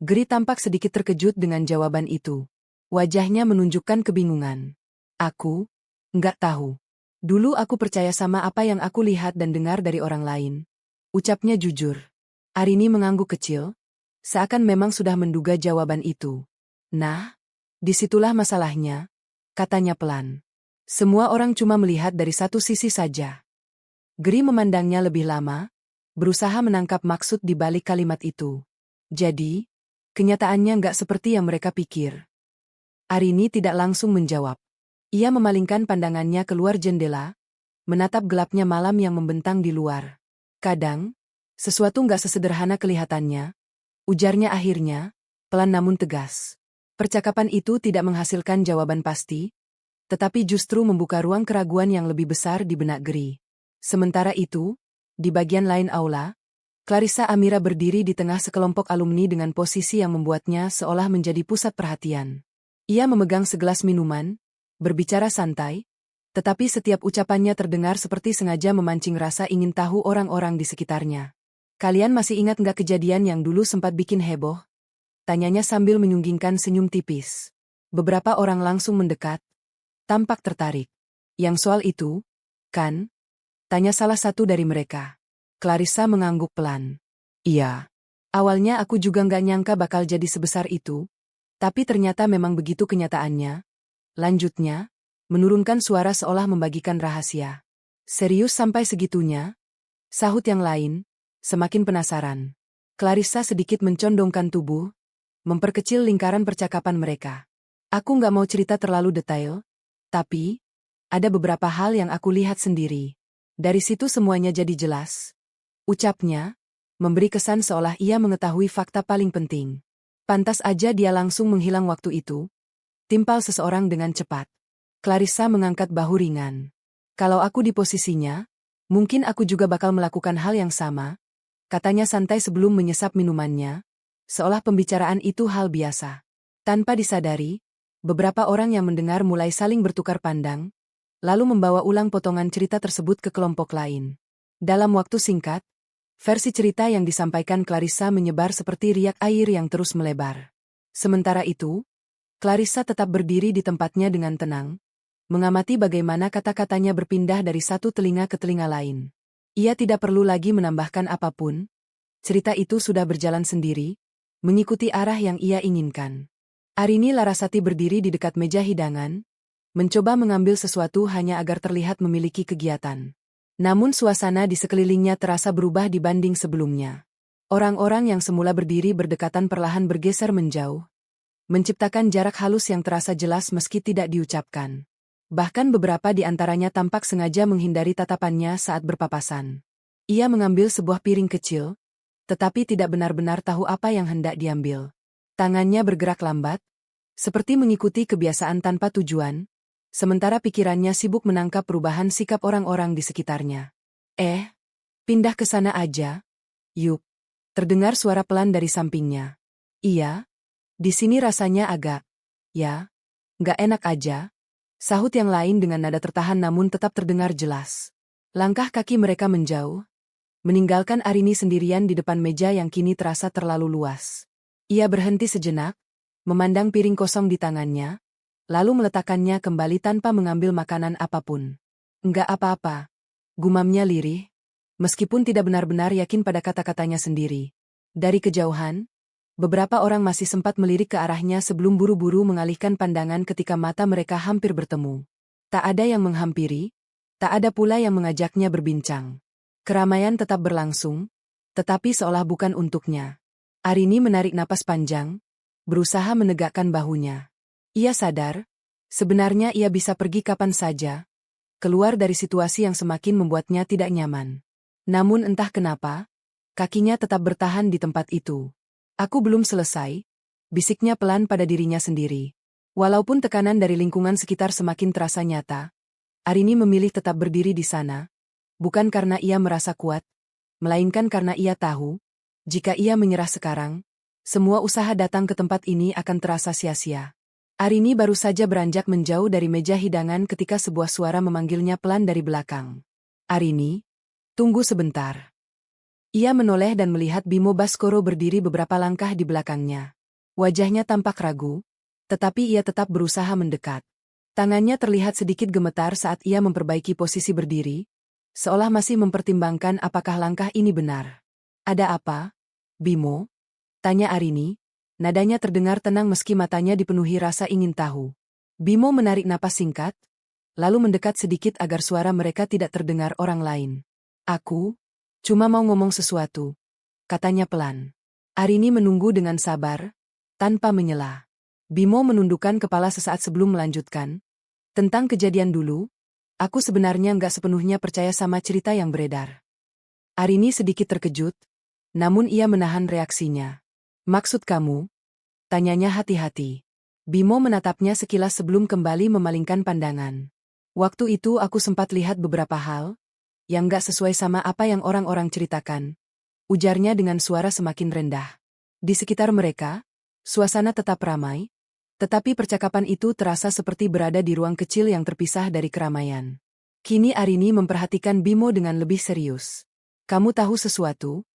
Geri tampak sedikit terkejut dengan jawaban itu. Wajahnya menunjukkan kebingungan. Aku nggak tahu. Dulu aku percaya sama apa yang aku lihat dan dengar dari orang lain. Ucapnya jujur. Arini mengangguk kecil, seakan memang sudah menduga jawaban itu. Nah, disitulah masalahnya, katanya pelan. Semua orang cuma melihat dari satu sisi saja. Geri memandangnya lebih lama, berusaha menangkap maksud di balik kalimat itu. Jadi, kenyataannya nggak seperti yang mereka pikir. Arini tidak langsung menjawab. Ia memalingkan pandangannya keluar jendela, menatap gelapnya malam yang membentang di luar. Kadang, sesuatu nggak sesederhana kelihatannya, ujarnya akhirnya, pelan namun tegas. Percakapan itu tidak menghasilkan jawaban pasti, tetapi justru membuka ruang keraguan yang lebih besar di benak Geri. Sementara itu, di bagian lain aula, Clarissa Amira berdiri di tengah sekelompok alumni dengan posisi yang membuatnya seolah menjadi pusat perhatian. Ia memegang segelas minuman, berbicara santai, tetapi setiap ucapannya terdengar seperti sengaja memancing rasa ingin tahu orang-orang di sekitarnya. Kalian masih ingat nggak kejadian yang dulu sempat bikin heboh? Tanyanya sambil menyunggingkan senyum tipis. Beberapa orang langsung mendekat, tampak tertarik. Yang soal itu, kan? Tanya salah satu dari mereka. Clarissa mengangguk pelan. Iya. Awalnya aku juga nggak nyangka bakal jadi sebesar itu, tapi ternyata memang begitu kenyataannya. Lanjutnya, menurunkan suara seolah membagikan rahasia. Serius sampai segitunya? Sahut yang lain, semakin penasaran. Clarissa sedikit mencondongkan tubuh, memperkecil lingkaran percakapan mereka. Aku nggak mau cerita terlalu detail, tapi ada beberapa hal yang aku lihat sendiri. Dari situ semuanya jadi jelas. Ucapnya, memberi kesan seolah ia mengetahui fakta paling penting. Pantas aja dia langsung menghilang waktu itu. Timpal seseorang dengan cepat. Clarissa mengangkat bahu ringan. Kalau aku di posisinya, mungkin aku juga bakal melakukan hal yang sama, katanya santai sebelum menyesap minumannya, seolah pembicaraan itu hal biasa. Tanpa disadari, beberapa orang yang mendengar mulai saling bertukar pandang, lalu membawa ulang potongan cerita tersebut ke kelompok lain. Dalam waktu singkat, versi cerita yang disampaikan Clarissa menyebar seperti riak air yang terus melebar. Sementara itu, Clarissa tetap berdiri di tempatnya dengan tenang, mengamati bagaimana kata-katanya berpindah dari satu telinga ke telinga lain. Ia tidak perlu lagi menambahkan apapun, cerita itu sudah berjalan sendiri, mengikuti arah yang ia inginkan. Arini Larasati berdiri di dekat meja hidangan, mencoba mengambil sesuatu hanya agar terlihat memiliki kegiatan. Namun suasana di sekelilingnya terasa berubah dibanding sebelumnya. Orang-orang yang semula berdiri berdekatan perlahan bergeser menjauh, menciptakan jarak halus yang terasa jelas meski tidak diucapkan. Bahkan beberapa di antaranya tampak sengaja menghindari tatapannya saat berpapasan. Ia mengambil sebuah piring kecil, tetapi tidak benar-benar tahu apa yang hendak diambil. Tangannya bergerak lambat, seperti mengikuti kebiasaan tanpa tujuan, sementara pikirannya sibuk menangkap perubahan sikap orang-orang di sekitarnya. Pindah ke sana aja, yuk. Terdengar suara pelan dari sampingnya. Iya, di sini rasanya agak, nggak enak aja. Sahut yang lain dengan nada tertahan namun tetap terdengar jelas. Langkah kaki mereka menjauh, meninggalkan Arini sendirian di depan meja yang kini terasa terlalu luas. Ia berhenti sejenak, memandang piring kosong di tangannya, lalu meletakkannya kembali tanpa mengambil makanan apapun. Enggak apa-apa, gumamnya lirih, meskipun tidak benar-benar yakin pada kata-katanya sendiri. Dari kejauhan, beberapa orang masih sempat melirik ke arahnya sebelum buru-buru mengalihkan pandangan ketika mata mereka hampir bertemu. Tak ada yang menghampiri, tak ada pula yang mengajaknya berbincang. Keramaian tetap berlangsung, tetapi seolah bukan untuknya. Arini menarik napas panjang, berusaha menegakkan bahunya. Ia sadar, sebenarnya ia bisa pergi kapan saja, keluar dari situasi yang semakin membuatnya tidak nyaman. Namun entah kenapa, kakinya tetap bertahan di tempat itu. Aku belum selesai, bisiknya pelan pada dirinya sendiri. Walaupun tekanan dari lingkungan sekitar semakin terasa nyata, Arini memilih tetap berdiri di sana, bukan karena ia merasa kuat, melainkan karena ia tahu, jika ia menyerah sekarang, semua usaha datang ke tempat ini akan terasa sia-sia. Arini baru saja beranjak menjauh dari meja hidangan ketika sebuah suara memanggilnya pelan dari belakang. Arini, tunggu sebentar. Ia menoleh dan melihat Bimo Baskoro berdiri beberapa langkah di belakangnya. Wajahnya tampak ragu, tetapi ia tetap berusaha mendekat. Tangannya terlihat sedikit gemetar saat ia memperbaiki posisi berdiri, seolah masih mempertimbangkan apakah langkah ini benar. Ada apa, Bimo? Tanya Arini. Nadanya terdengar tenang meski matanya dipenuhi rasa ingin tahu. Bimo menarik napas singkat, lalu mendekat sedikit agar suara mereka tidak terdengar orang lain. Aku cuma mau ngomong sesuatu, katanya pelan. Arini menunggu dengan sabar, tanpa menyela. Bimo menundukkan kepala sesaat sebelum melanjutkan. Tentang kejadian dulu, aku sebenarnya nggak sepenuhnya percaya sama cerita yang beredar. Arini sedikit terkejut, namun ia menahan reaksinya. Maksud kamu? Tanyanya hati-hati. Bimo menatapnya sekilas sebelum kembali memalingkan pandangan. Waktu itu aku sempat lihat beberapa hal yang gak sesuai sama apa yang orang-orang ceritakan. Ujarnya dengan suara semakin rendah. Di sekitar mereka, suasana tetap ramai, tetapi percakapan itu terasa seperti berada di ruang kecil yang terpisah dari keramaian. Kini Arini memperhatikan Bimo dengan lebih serius. Kamu tahu sesuatu?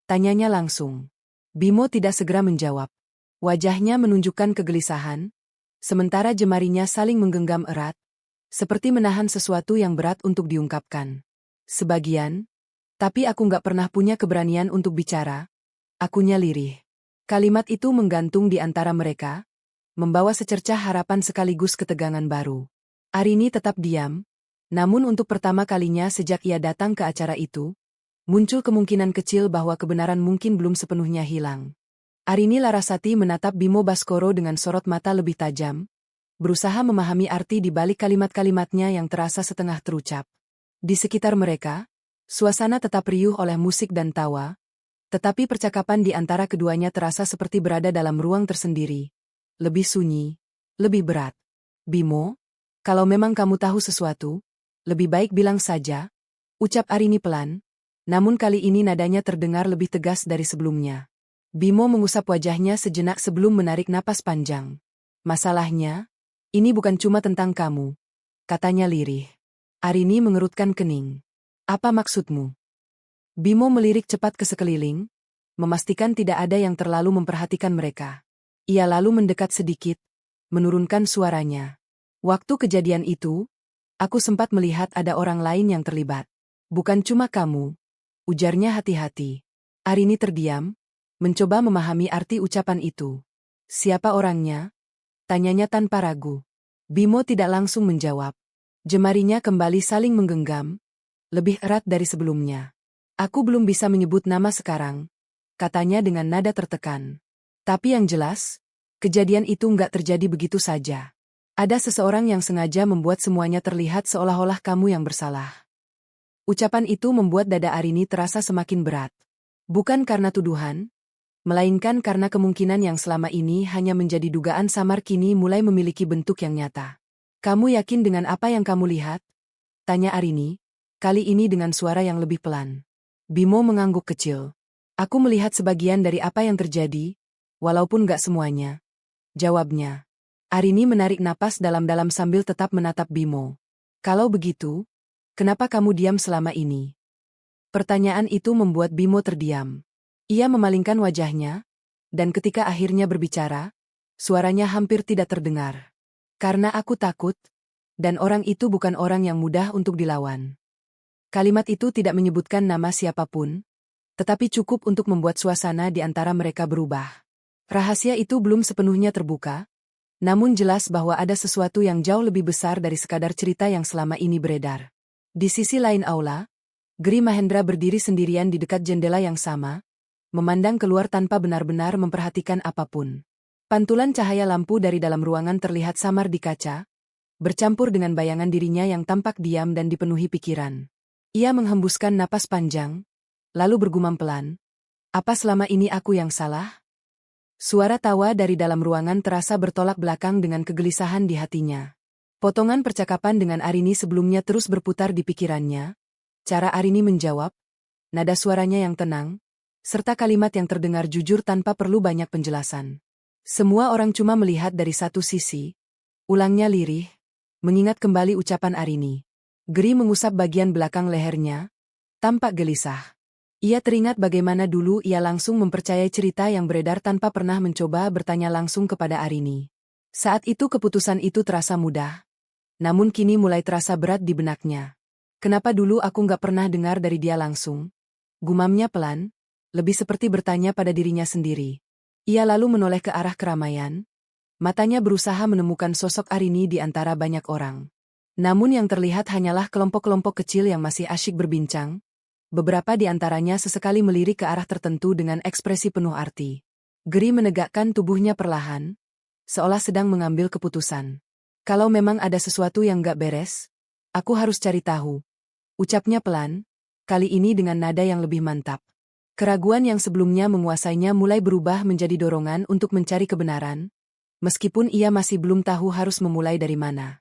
Tanyanya langsung. Bimo tidak segera menjawab. Wajahnya menunjukkan kegelisahan, sementara jemarinya saling menggenggam erat, seperti menahan sesuatu yang berat untuk diungkapkan. Sebagian, tapi aku nggak pernah punya keberanian untuk bicara. Akunya lirih. Kalimat itu menggantung di antara mereka, membawa secercah harapan sekaligus ketegangan baru. Arini tetap diam, namun untuk pertama kalinya sejak ia datang ke acara itu, muncul kemungkinan kecil bahwa kebenaran mungkin belum sepenuhnya hilang. Arini Larasati menatap Bimo Baskoro dengan sorot mata lebih tajam, berusaha memahami arti di balik kalimat-kalimatnya yang terasa setengah terucap. Di sekitar mereka, suasana tetap riuh oleh musik dan tawa, tetapi percakapan di antara keduanya terasa seperti berada dalam ruang tersendiri. Lebih sunyi, lebih berat. Bimo, kalau memang kamu tahu sesuatu, lebih baik bilang saja, ucap Arini pelan, namun kali ini nadanya terdengar lebih tegas dari sebelumnya. Bimo mengusap wajahnya sejenak sebelum menarik napas panjang. Masalahnya, ini bukan cuma tentang kamu, katanya lirih. Arini mengerutkan kening. Apa maksudmu? Bimo melirik cepat ke sekeliling, memastikan tidak ada yang terlalu memperhatikan mereka. Ia lalu mendekat sedikit, menurunkan suaranya. Waktu kejadian itu, aku sempat melihat ada orang lain yang terlibat. Bukan cuma kamu, ujarnya hati-hati. Arini terdiam, mencoba memahami arti ucapan itu. Siapa orangnya? Tanyanya tanpa ragu. Bimo tidak langsung menjawab. Jemarinya kembali saling menggenggam, lebih erat dari sebelumnya. Aku belum bisa menyebut nama sekarang, katanya dengan nada tertekan. Tapi yang jelas, kejadian itu nggak terjadi begitu saja. Ada seseorang yang sengaja membuat semuanya terlihat seolah-olah kamu yang bersalah. Ucapan itu membuat dada Arini terasa semakin berat. Bukan karena tuduhan, melainkan karena kemungkinan yang selama ini hanya menjadi dugaan samar kini mulai memiliki bentuk yang nyata. Kamu yakin dengan apa yang kamu lihat? Tanya Arini, kali ini dengan suara yang lebih pelan. Bimo mengangguk kecil. Aku melihat sebagian dari apa yang terjadi, walaupun gak semuanya. Jawabnya. Arini menarik napas dalam-dalam sambil tetap menatap Bimo. Kalau begitu, kenapa kamu diam selama ini? Pertanyaan itu membuat Bimo terdiam. Ia memalingkan wajahnya, dan ketika akhirnya berbicara, suaranya hampir tidak terdengar. Karena aku takut, dan orang itu bukan orang yang mudah untuk dilawan. Kalimat itu tidak menyebutkan nama siapapun, tetapi cukup untuk membuat suasana di antara mereka berubah. Rahasia itu belum sepenuhnya terbuka, namun jelas bahwa ada sesuatu yang jauh lebih besar dari sekadar cerita yang selama ini beredar. Di sisi lain aula, Giri Mahendra berdiri sendirian di dekat jendela yang sama, memandang keluar tanpa benar-benar memperhatikan apapun. Pantulan cahaya lampu dari dalam ruangan terlihat samar di kaca, bercampur dengan bayangan dirinya yang tampak diam dan dipenuhi pikiran. Ia menghembuskan napas panjang, lalu bergumam pelan. Apa selama ini aku yang salah? Suara tawa dari dalam ruangan terasa bertolak belakang dengan kegelisahan di hatinya. Potongan percakapan dengan Arini sebelumnya terus berputar di pikirannya. Cara Arini menjawab, nada suaranya yang tenang, serta kalimat yang terdengar jujur tanpa perlu banyak penjelasan. Semua orang cuma melihat dari satu sisi. Ulangnya lirih, mengingat kembali ucapan Arini. Geri mengusap bagian belakang lehernya, tampak gelisah. Ia teringat bagaimana dulu ia langsung mempercayai cerita yang beredar tanpa pernah mencoba bertanya langsung kepada Arini. Saat itu keputusan itu terasa mudah. Namun kini mulai terasa berat di benaknya. Kenapa dulu aku nggak pernah dengar dari dia langsung? Gumamnya pelan, lebih seperti bertanya pada dirinya sendiri. Ia lalu menoleh ke arah keramaian. Matanya berusaha menemukan sosok Arini di antara banyak orang. Namun yang terlihat hanyalah kelompok-kelompok kecil yang masih asyik berbincang. Beberapa di antaranya sesekali melirik ke arah tertentu dengan ekspresi penuh arti. Geri menegakkan tubuhnya perlahan, seolah sedang mengambil keputusan. Kalau memang ada sesuatu yang gak beres, aku harus cari tahu. Ucapnya pelan, kali ini dengan nada yang lebih mantap. Keraguan yang sebelumnya menguasainya mulai berubah menjadi dorongan untuk mencari kebenaran, meskipun ia masih belum tahu harus memulai dari mana.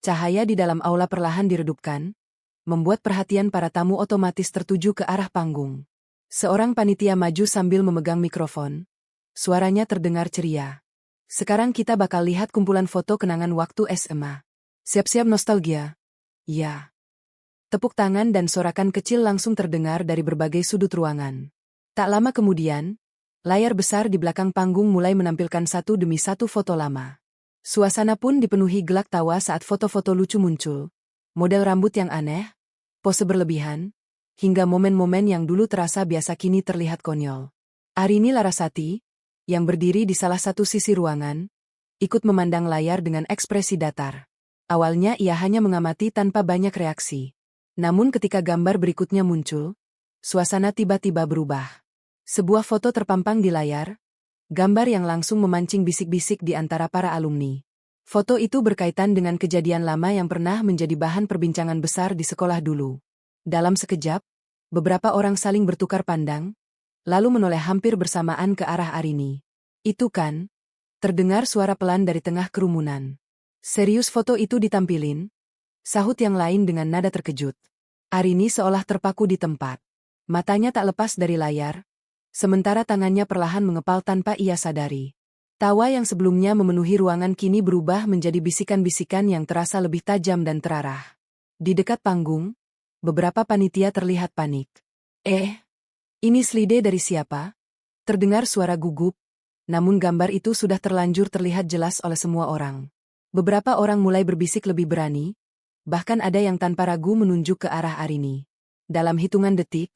Cahaya di dalam aula perlahan diredupkan, membuat perhatian para tamu otomatis tertuju ke arah panggung. Seorang panitia maju sambil memegang mikrofon. Suaranya terdengar ceria. Sekarang kita bakal lihat kumpulan foto kenangan waktu SMA. Siap-siap nostalgia. Ya. Tepuk tangan dan sorakan kecil langsung terdengar dari berbagai sudut ruangan. Tak lama kemudian, layar besar di belakang panggung mulai menampilkan satu demi satu foto lama. Suasana pun dipenuhi gelak tawa saat foto-foto lucu muncul. Model rambut yang aneh, pose berlebihan, hingga momen-momen yang dulu terasa biasa kini terlihat konyol. Arini Larasati, yang berdiri di salah satu sisi ruangan, ikut memandang layar dengan ekspresi datar. Awalnya ia hanya mengamati tanpa banyak reaksi. Namun ketika gambar berikutnya muncul, suasana tiba-tiba berubah. Sebuah foto terpampang di layar, gambar yang langsung memancing bisik-bisik di antara para alumni. Foto itu berkaitan dengan kejadian lama yang pernah menjadi bahan perbincangan besar di sekolah dulu. Dalam sekejap, beberapa orang saling bertukar pandang, lalu menoleh hampir bersamaan ke arah Arini. Itu kan? Terdengar suara pelan dari tengah kerumunan. Serius foto itu ditampilin? Sahut yang lain dengan nada terkejut. Arini seolah terpaku di tempat. Matanya tak lepas dari layar, sementara tangannya perlahan mengepal tanpa ia sadari. Tawa yang sebelumnya memenuhi ruangan kini berubah menjadi bisikan-bisikan yang terasa lebih tajam dan terarah. Di dekat panggung, beberapa panitia terlihat panik. Ini slide dari siapa? Terdengar suara gugup, namun gambar itu sudah terlanjur terlihat jelas oleh semua orang. Beberapa orang mulai berbisik lebih berani, bahkan ada yang tanpa ragu menunjuk ke arah Arini. Dalam hitungan detik,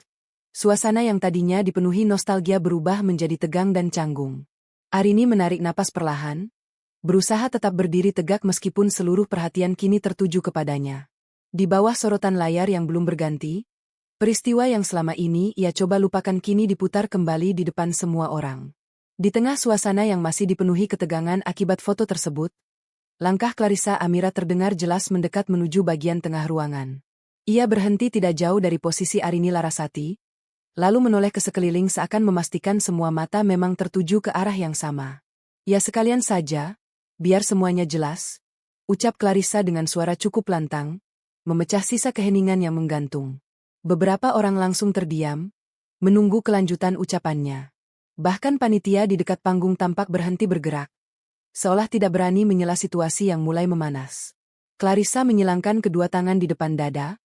suasana yang tadinya dipenuhi nostalgia berubah menjadi tegang dan canggung. Arini menarik napas perlahan, berusaha tetap berdiri tegak meskipun seluruh perhatian kini tertuju kepadanya. Di bawah sorotan layar yang belum berganti, peristiwa yang selama ini ia coba lupakan kini diputar kembali di depan semua orang. Di tengah suasana yang masih dipenuhi ketegangan akibat foto tersebut, langkah Clarissa Amira terdengar jelas mendekat menuju bagian tengah ruangan. Ia berhenti tidak jauh dari posisi Arini Larasati, lalu menoleh ke sekeliling seakan memastikan semua mata memang tertuju ke arah yang sama. Ya sekalian saja, biar semuanya jelas, ucap Clarissa dengan suara cukup lantang, memecah sisa keheningan yang menggantung. Beberapa orang langsung terdiam, menunggu kelanjutan ucapannya. Bahkan panitia di dekat panggung tampak berhenti bergerak, seolah tidak berani menyela situasi yang mulai memanas. Clarissa menyilangkan kedua tangan di depan dada,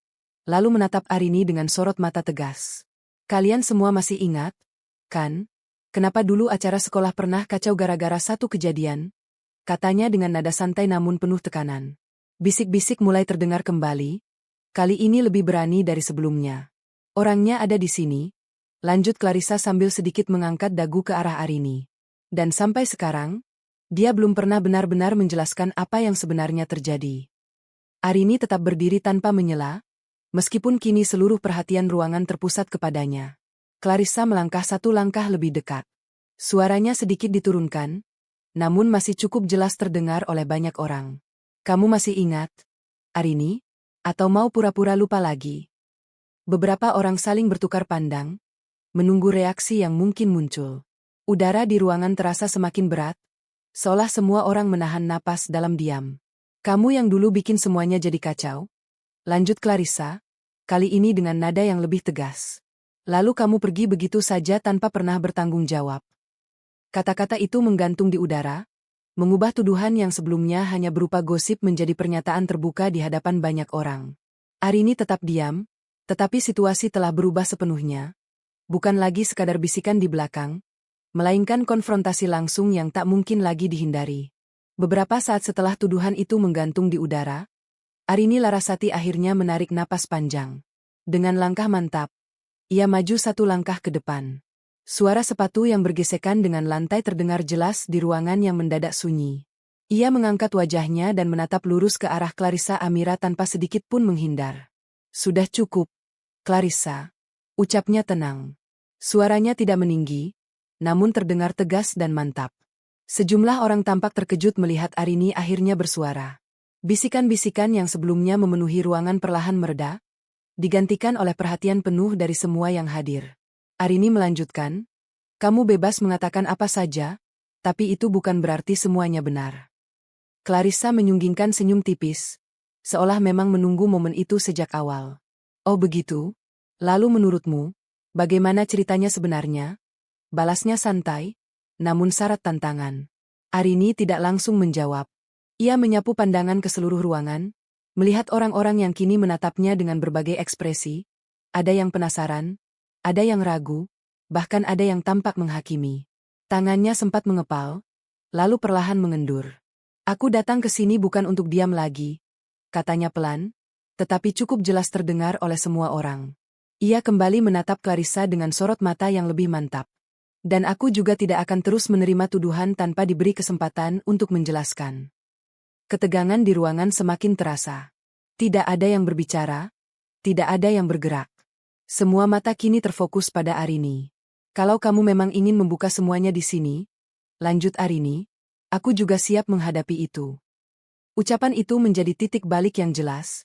lalu menatap Arini dengan sorot mata tegas. Kalian semua masih ingat, kan? Kenapa dulu acara sekolah pernah kacau gara-gara satu kejadian? Katanya dengan nada santai namun penuh tekanan. Bisik-bisik mulai terdengar kembali, kali ini lebih berani dari sebelumnya. Orangnya ada di sini, lanjut Clarissa sambil sedikit mengangkat dagu ke arah Arini. Dan sampai sekarang, dia belum pernah benar-benar menjelaskan apa yang sebenarnya terjadi. Arini tetap berdiri tanpa menyela, meskipun kini seluruh perhatian ruangan terpusat kepadanya. Clarissa melangkah satu langkah lebih dekat. Suaranya sedikit diturunkan, namun masih cukup jelas terdengar oleh banyak orang. Kamu masih ingat, Arini? Atau mau pura-pura lupa lagi? Beberapa orang saling bertukar pandang, menunggu reaksi yang mungkin muncul. Udara di ruangan terasa semakin berat, seolah semua orang menahan napas dalam diam. Kamu yang dulu bikin semuanya jadi kacau? Lanjut Clarissa, kali ini dengan nada yang lebih tegas. Lalu kamu pergi begitu saja tanpa pernah bertanggung jawab. Kata-kata itu menggantung di udara, mengubah tuduhan yang sebelumnya hanya berupa gosip menjadi pernyataan terbuka di hadapan banyak orang. Arini tetap diam, tetapi situasi telah berubah sepenuhnya. Bukan lagi sekadar bisikan di belakang, melainkan konfrontasi langsung yang tak mungkin lagi dihindari. Beberapa saat setelah tuduhan itu menggantung di udara, Arini Larasati akhirnya menarik napas panjang. Dengan langkah mantap, ia maju satu langkah ke depan. Suara sepatu yang bergesekan dengan lantai terdengar jelas di ruangan yang mendadak sunyi. Ia mengangkat wajahnya dan menatap lurus ke arah Clarissa Amira tanpa sedikit pun menghindar. Sudah cukup, Clarissa, ucapnya tenang. Suaranya tidak meninggi, namun terdengar tegas dan mantap. Sejumlah orang tampak terkejut melihat Arini akhirnya bersuara. Bisikan-bisikan yang sebelumnya memenuhi ruangan perlahan mereda, digantikan oleh perhatian penuh dari semua yang hadir. Arini melanjutkan, kamu bebas mengatakan apa saja, tapi itu bukan berarti semuanya benar. Clarissa menyunggingkan senyum tipis, seolah memang menunggu momen itu sejak awal. Oh begitu? Lalu menurutmu, bagaimana ceritanya sebenarnya? Balasnya santai, namun syarat tantangan. Arini tidak langsung menjawab. Ia menyapu pandangan ke seluruh ruangan, melihat orang-orang yang kini menatapnya dengan berbagai ekspresi. Ada yang penasaran, ada yang ragu, bahkan ada yang tampak menghakimi. Tangannya sempat mengepal, lalu perlahan mengendur. Aku datang ke sini bukan untuk diam lagi, katanya pelan, tetapi cukup jelas terdengar oleh semua orang. Ia kembali menatap Clarissa dengan sorot mata yang lebih mantap. Dan aku juga tidak akan terus menerima tuduhan tanpa diberi kesempatan untuk menjelaskan. Ketegangan di ruangan semakin terasa. Tidak ada yang berbicara, tidak ada yang bergerak. Semua mata kini terfokus pada Arini. Kalau kamu memang ingin membuka semuanya di sini, lanjut Arini, aku juga siap menghadapi itu. Ucapan itu menjadi titik balik yang jelas.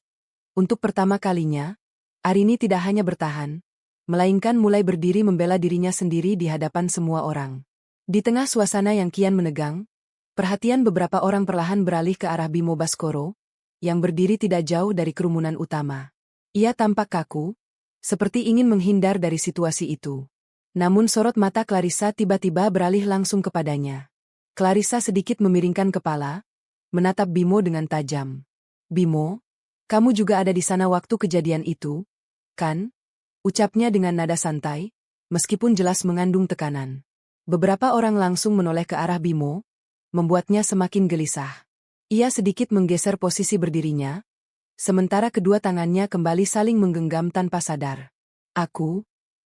Untuk pertama kalinya, Arini tidak hanya bertahan, melainkan mulai berdiri membela dirinya sendiri di hadapan semua orang. Di tengah suasana yang kian menegang, perhatian beberapa orang perlahan beralih ke arah Bimo Baskoro, yang berdiri tidak jauh dari kerumunan utama. Ia tampak kaku, seperti ingin menghindar dari situasi itu. Namun sorot mata Clarissa tiba-tiba beralih langsung kepadanya. Clarissa sedikit memiringkan kepala, menatap Bimo dengan tajam. Bimo, kamu juga ada di sana waktu kejadian itu, kan? Ucapnya dengan nada santai, meskipun jelas mengandung tekanan. Beberapa orang langsung menoleh ke arah Bimo, membuatnya semakin gelisah. Ia sedikit menggeser posisi berdirinya, sementara kedua tangannya kembali saling menggenggam tanpa sadar.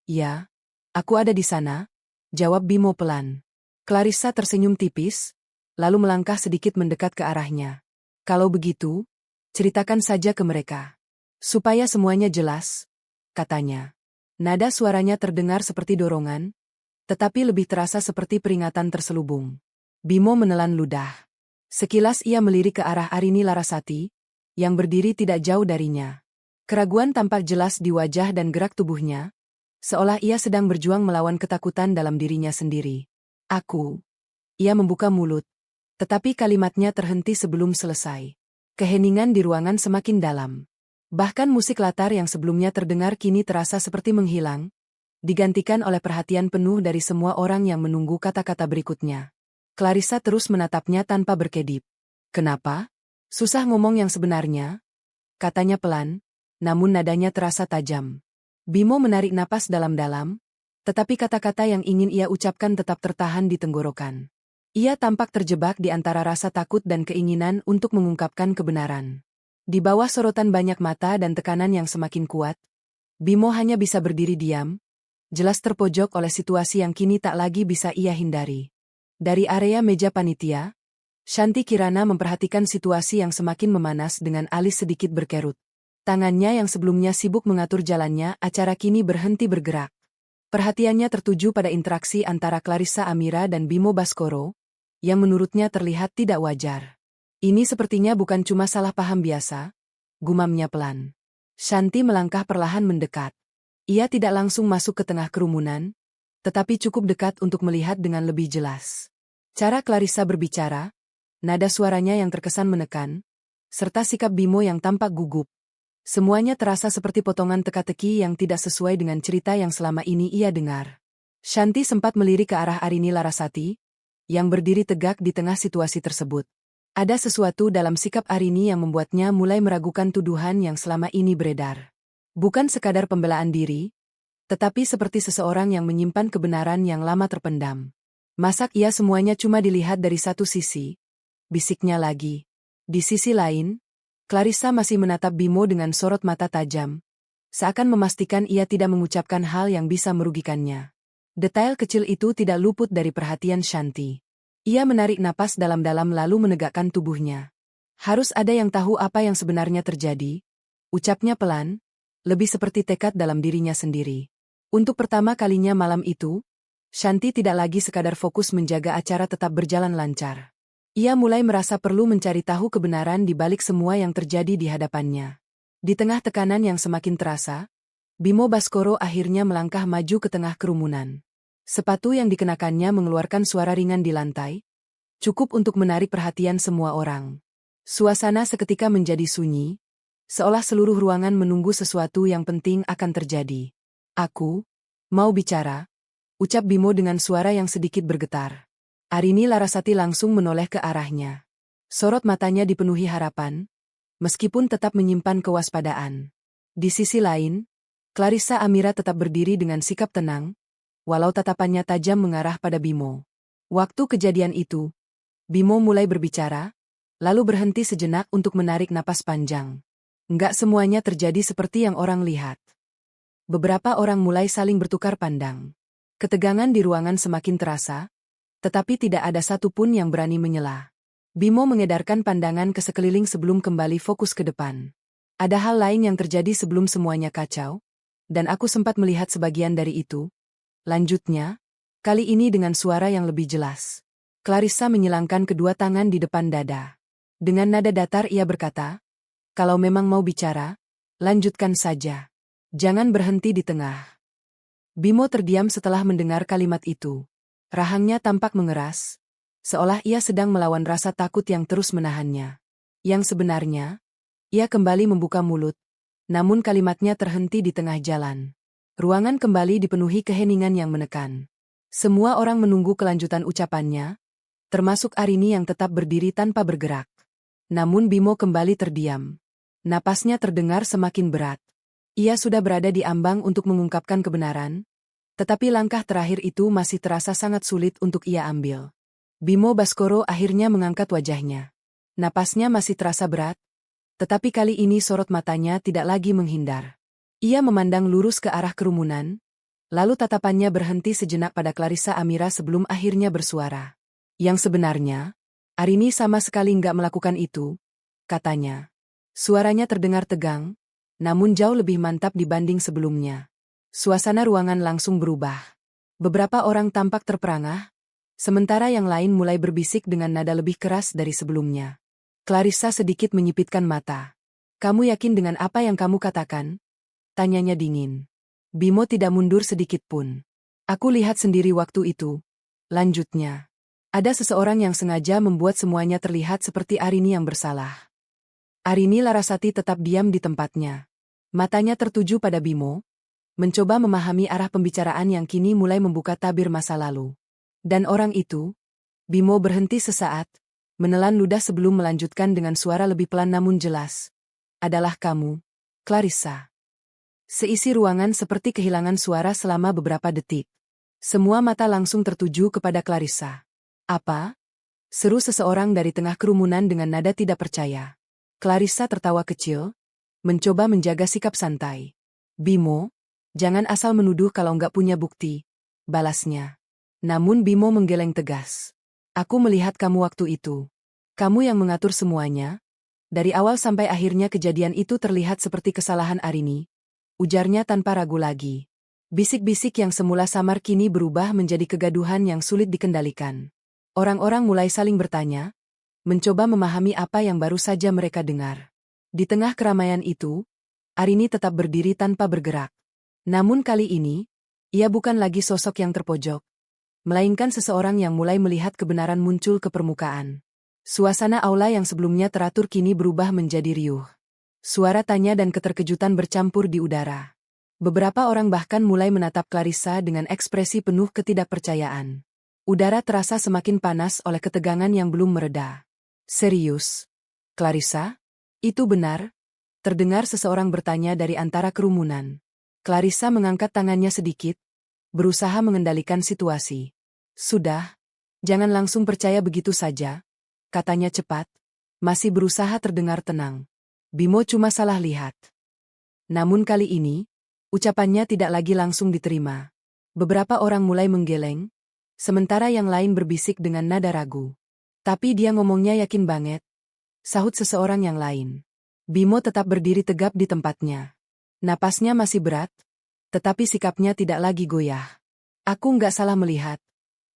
Ya, aku ada di sana, jawab Bimo pelan. Clarissa tersenyum tipis, lalu melangkah sedikit mendekat ke arahnya. Kalau begitu, ceritakan saja ke mereka. Supaya semuanya jelas, katanya. Nada suaranya terdengar seperti dorongan, tetapi lebih terasa seperti peringatan terselubung. Bimo menelan ludah. Sekilas ia melirik ke arah Arini Larasati, yang berdiri tidak jauh darinya. Keraguan tampak jelas di wajah dan gerak tubuhnya, seolah ia sedang berjuang melawan ketakutan dalam dirinya sendiri. Ia membuka mulut, tetapi kalimatnya terhenti sebelum selesai. Keheningan di ruangan semakin dalam. Bahkan musik latar yang sebelumnya terdengar kini terasa seperti menghilang, digantikan oleh perhatian penuh dari semua orang yang menunggu kata-kata berikutnya. Clarissa terus menatapnya tanpa berkedip. Kenapa? Susah ngomong yang sebenarnya? Katanya pelan, namun nadanya terasa tajam. Bimo menarik napas dalam-dalam, tetapi kata-kata yang ingin ia ucapkan tetap tertahan di tenggorokan. Ia tampak terjebak di antara rasa takut dan keinginan untuk mengungkapkan kebenaran. Di bawah sorotan banyak mata dan tekanan yang semakin kuat, Bimo hanya bisa berdiri diam, jelas terpojok oleh situasi yang kini tak lagi bisa ia hindari. Dari area meja panitia, Shanti Kirana memperhatikan situasi yang semakin memanas dengan alis sedikit berkerut. Tangannya yang sebelumnya sibuk mengatur jalannya acara kini berhenti bergerak. Perhatiannya tertuju pada interaksi antara Clarissa Amira dan Bimo Baskoro, yang menurutnya terlihat tidak wajar. Ini sepertinya bukan cuma salah paham biasa, gumamnya pelan. Shanti melangkah perlahan mendekat. Ia tidak langsung masuk ke tengah kerumunan, tetapi cukup dekat untuk melihat dengan lebih jelas. Cara Clarissa berbicara, nada suaranya yang terkesan menekan, serta sikap Bimo yang tampak gugup. Semuanya terasa seperti potongan teka-teki yang tidak sesuai dengan cerita yang selama ini ia dengar. Shanti sempat melirik ke arah Arini Larasati, yang berdiri tegak di tengah situasi tersebut. Ada sesuatu dalam sikap Arini yang membuatnya mulai meragukan tuduhan yang selama ini beredar. Bukan sekadar pembelaan diri, tetapi seperti seseorang yang menyimpan kebenaran yang lama terpendam. Masak ia semuanya cuma dilihat dari satu sisi? Bisiknya lagi. Di sisi lain, Clarissa masih menatap Bimo dengan sorot mata tajam, seakan memastikan ia tidak mengucapkan hal yang bisa merugikannya. Detail kecil itu tidak luput dari perhatian Shanti. Ia menarik napas dalam-dalam lalu menegakkan tubuhnya. Harus ada yang tahu apa yang sebenarnya terjadi, ucapnya pelan, lebih seperti tekad dalam dirinya sendiri. Untuk pertama kalinya malam itu, Shanti tidak lagi sekadar fokus menjaga acara tetap berjalan lancar. Ia mulai merasa perlu mencari tahu kebenaran di balik semua yang terjadi di hadapannya. Di tengah tekanan yang semakin terasa, Bimo Baskoro akhirnya melangkah maju ke tengah kerumunan. Sepatu yang dikenakannya mengeluarkan suara ringan di lantai, cukup untuk menarik perhatian semua orang. Suasana seketika menjadi sunyi, seolah seluruh ruangan menunggu sesuatu yang penting akan terjadi. Aku mau bicara, ucap Bimo dengan suara yang sedikit bergetar. Arini Larasati langsung menoleh ke arahnya. Sorot matanya dipenuhi harapan, meskipun tetap menyimpan kewaspadaan. Di sisi lain, Clarissa Amira tetap berdiri dengan sikap tenang, walau tatapannya tajam mengarah pada Bimo. Waktu kejadian itu, Bimo mulai berbicara, lalu berhenti sejenak untuk menarik napas panjang. Enggak semuanya terjadi seperti yang orang lihat. Beberapa orang mulai saling bertukar pandang. Ketegangan di ruangan semakin terasa, tetapi tidak ada satupun yang berani menyela. Bimo mengedarkan pandangan ke sekeliling sebelum kembali fokus ke depan. Ada hal lain yang terjadi sebelum semuanya kacau, dan aku sempat melihat sebagian dari itu. Lanjutnya, kali ini dengan suara yang lebih jelas. Clarissa menyilangkan kedua tangan di depan dada. Dengan nada datar ia berkata, "Kalau memang mau bicara, lanjutkan saja. Jangan berhenti di tengah." Bimo terdiam setelah mendengar kalimat itu. Rahangnya tampak mengeras, seolah ia sedang melawan rasa takut yang terus menahannya. Yang sebenarnya, ia kembali membuka mulut, namun kalimatnya terhenti di tengah jalan. Ruangan kembali dipenuhi keheningan yang menekan. Semua orang menunggu kelanjutan ucapannya, termasuk Arini yang tetap berdiri tanpa bergerak. Namun Bimo kembali terdiam. Napasnya terdengar semakin berat. Ia sudah berada di ambang untuk mengungkapkan kebenaran, tetapi langkah terakhir itu masih terasa sangat sulit untuk ia ambil. Bimo Baskoro akhirnya mengangkat wajahnya. Napasnya masih terasa berat, tetapi kali ini sorot matanya tidak lagi menghindar. Ia memandang lurus ke arah kerumunan, lalu tatapannya berhenti sejenak pada Clarissa Amira sebelum akhirnya bersuara. Yang sebenarnya, Arini sama sekali nggak melakukan itu, katanya. Suaranya terdengar tegang, namun jauh lebih mantap dibanding sebelumnya. Suasana ruangan langsung berubah. Beberapa orang tampak terperangah, sementara yang lain mulai berbisik dengan nada lebih keras dari sebelumnya. Clarissa sedikit menyipitkan mata. "Kamu yakin dengan apa yang kamu katakan?" tanyanya dingin. Bimo tidak mundur sedikit pun. "Aku lihat sendiri waktu itu," lanjutnya. "Ada seseorang yang sengaja membuat semuanya terlihat seperti Arini yang bersalah." Arini Larasati tetap diam di tempatnya. Matanya tertuju pada Bimo, mencoba memahami arah pembicaraan yang kini mulai membuka tabir masa lalu. Dan orang itu, Bimo berhenti sesaat, menelan ludah sebelum melanjutkan dengan suara lebih pelan namun jelas. "Adalah kamu, Clarissa." Seisi ruangan seperti kehilangan suara selama beberapa detik. Semua mata langsung tertuju kepada Clarissa. "Apa?" seru seseorang dari tengah kerumunan dengan nada tidak percaya. Clarissa tertawa kecil, mencoba menjaga sikap santai. "Bimo, jangan asal menuduh kalau nggak punya bukti," balasnya. Namun Bimo menggeleng tegas. "Aku melihat kamu waktu itu. Kamu yang mengatur semuanya. Dari awal sampai akhirnya kejadian itu terlihat seperti kesalahan Arini," ujarnya tanpa ragu lagi. Bisik-bisik yang semula samar kini berubah menjadi kegaduhan yang sulit dikendalikan. Orang-orang mulai saling bertanya, mencoba memahami apa yang baru saja mereka dengar. Di tengah keramaian itu, Arini tetap berdiri tanpa bergerak. Namun kali ini, ia bukan lagi sosok yang terpojok, melainkan seseorang yang mulai melihat kebenaran muncul ke permukaan. Suasana aula yang sebelumnya teratur kini berubah menjadi riuh. Suara tanya dan keterkejutan bercampur di udara. Beberapa orang bahkan mulai menatap Clarissa dengan ekspresi penuh ketidakpercayaan. Udara terasa semakin panas oleh ketegangan yang belum mereda. Serius? Clarissa? Itu benar? Terdengar seseorang bertanya dari antara kerumunan. Clarissa mengangkat tangannya sedikit, berusaha mengendalikan situasi. Sudah, jangan langsung percaya begitu saja, katanya cepat, masih berusaha terdengar tenang. Bimo cuma salah lihat. Namun kali ini, ucapannya tidak lagi langsung diterima. Beberapa orang mulai menggeleng, sementara yang lain berbisik dengan nada ragu. Tapi dia ngomongnya yakin banget, sahut seseorang yang lain. Bimo tetap berdiri tegap di tempatnya. Napasnya masih berat, tetapi sikapnya tidak lagi goyah. Aku nggak salah melihat,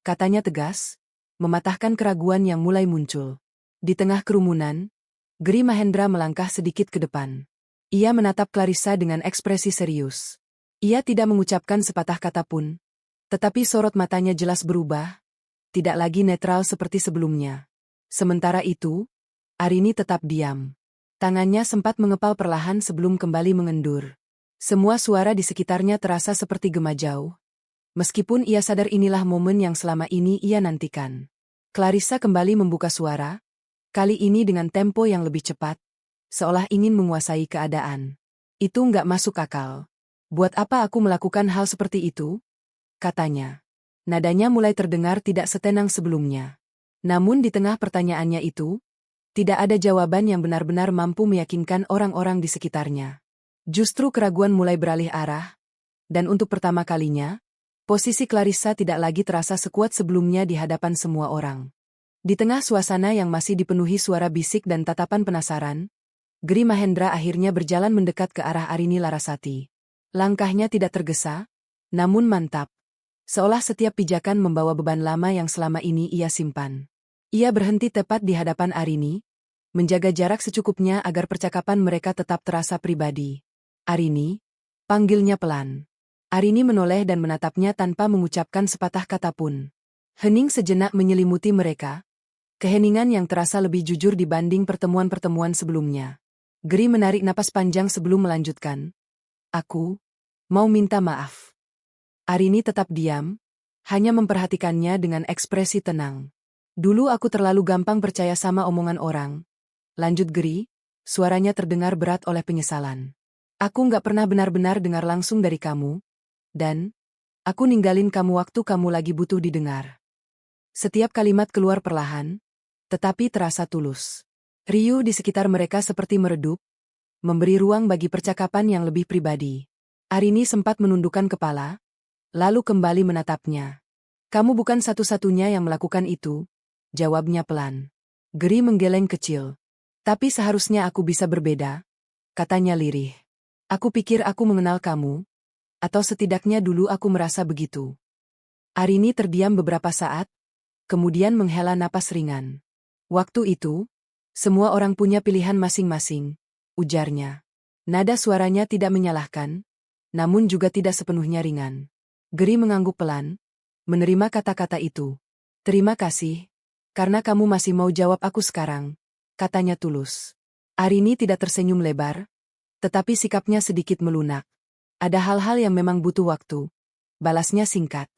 katanya tegas, mematahkan keraguan yang mulai muncul. Di tengah kerumunan, Giri Mahendra melangkah sedikit ke depan. Ia menatap Clarissa dengan ekspresi serius. Ia tidak mengucapkan sepatah kata pun, tetapi sorot matanya jelas berubah, tidak lagi netral seperti sebelumnya. Sementara itu, Arini tetap diam. Tangannya sempat mengepal perlahan sebelum kembali mengendur. Semua suara di sekitarnya terasa seperti gema jauh. Meskipun ia sadar inilah momen yang selama ini ia nantikan. Clarissa kembali membuka suara, kali ini dengan tempo yang lebih cepat, seolah ingin menguasai keadaan. Itu nggak masuk akal. Buat apa aku melakukan hal seperti itu? Katanya. Nadanya mulai terdengar tidak setenang sebelumnya. Namun di tengah pertanyaannya itu, tidak ada jawaban yang benar-benar mampu meyakinkan orang-orang di sekitarnya. Justru keraguan mulai beralih arah, dan untuk pertama kalinya, posisi Clarissa tidak lagi terasa sekuat sebelumnya di hadapan semua orang. Di tengah suasana yang masih dipenuhi suara bisik dan tatapan penasaran, Giri Mahendra akhirnya berjalan mendekat ke arah Arini Larasati. Langkahnya tidak tergesa, namun mantap. Seolah setiap pijakan membawa beban lama yang selama ini ia simpan. Ia berhenti tepat di hadapan Arini, menjaga jarak secukupnya agar percakapan mereka tetap terasa pribadi. Arini, panggilnya pelan. Arini menoleh dan menatapnya tanpa mengucapkan sepatah kata pun. Hening sejenak menyelimuti mereka. Keheningan yang terasa lebih jujur dibanding pertemuan-pertemuan sebelumnya. Giri menarik napas panjang sebelum melanjutkan. Aku mau minta maaf. Arini tetap diam, hanya memperhatikannya dengan ekspresi tenang. Dulu aku terlalu gampang percaya sama omongan orang. Lanjut Giri, suaranya terdengar berat oleh penyesalan. Aku nggak pernah benar-benar dengar langsung dari kamu, dan aku ninggalin kamu waktu kamu lagi butuh didengar. Setiap kalimat keluar perlahan, tetapi terasa tulus. Riuh di sekitar mereka seperti meredup, memberi ruang bagi percakapan yang lebih pribadi. Arini sempat menundukkan kepala, lalu kembali menatapnya. Kamu bukan satu-satunya yang melakukan itu, jawabnya pelan. Giri menggeleng kecil. Tapi seharusnya aku bisa berbeda, katanya lirih. Aku pikir aku mengenal kamu, atau setidaknya dulu aku merasa begitu. Arini terdiam beberapa saat, kemudian menghela napas ringan. Waktu itu, semua orang punya pilihan masing-masing, ujarnya. Nada suaranya tidak menyalahkan, namun juga tidak sepenuhnya ringan. Giri mengangguk pelan, menerima kata-kata itu. Terima kasih, karena kamu masih mau jawab aku sekarang, katanya tulus. Arini tidak tersenyum lebar, tetapi sikapnya sedikit melunak. Ada hal-hal yang memang butuh waktu, balasnya singkat.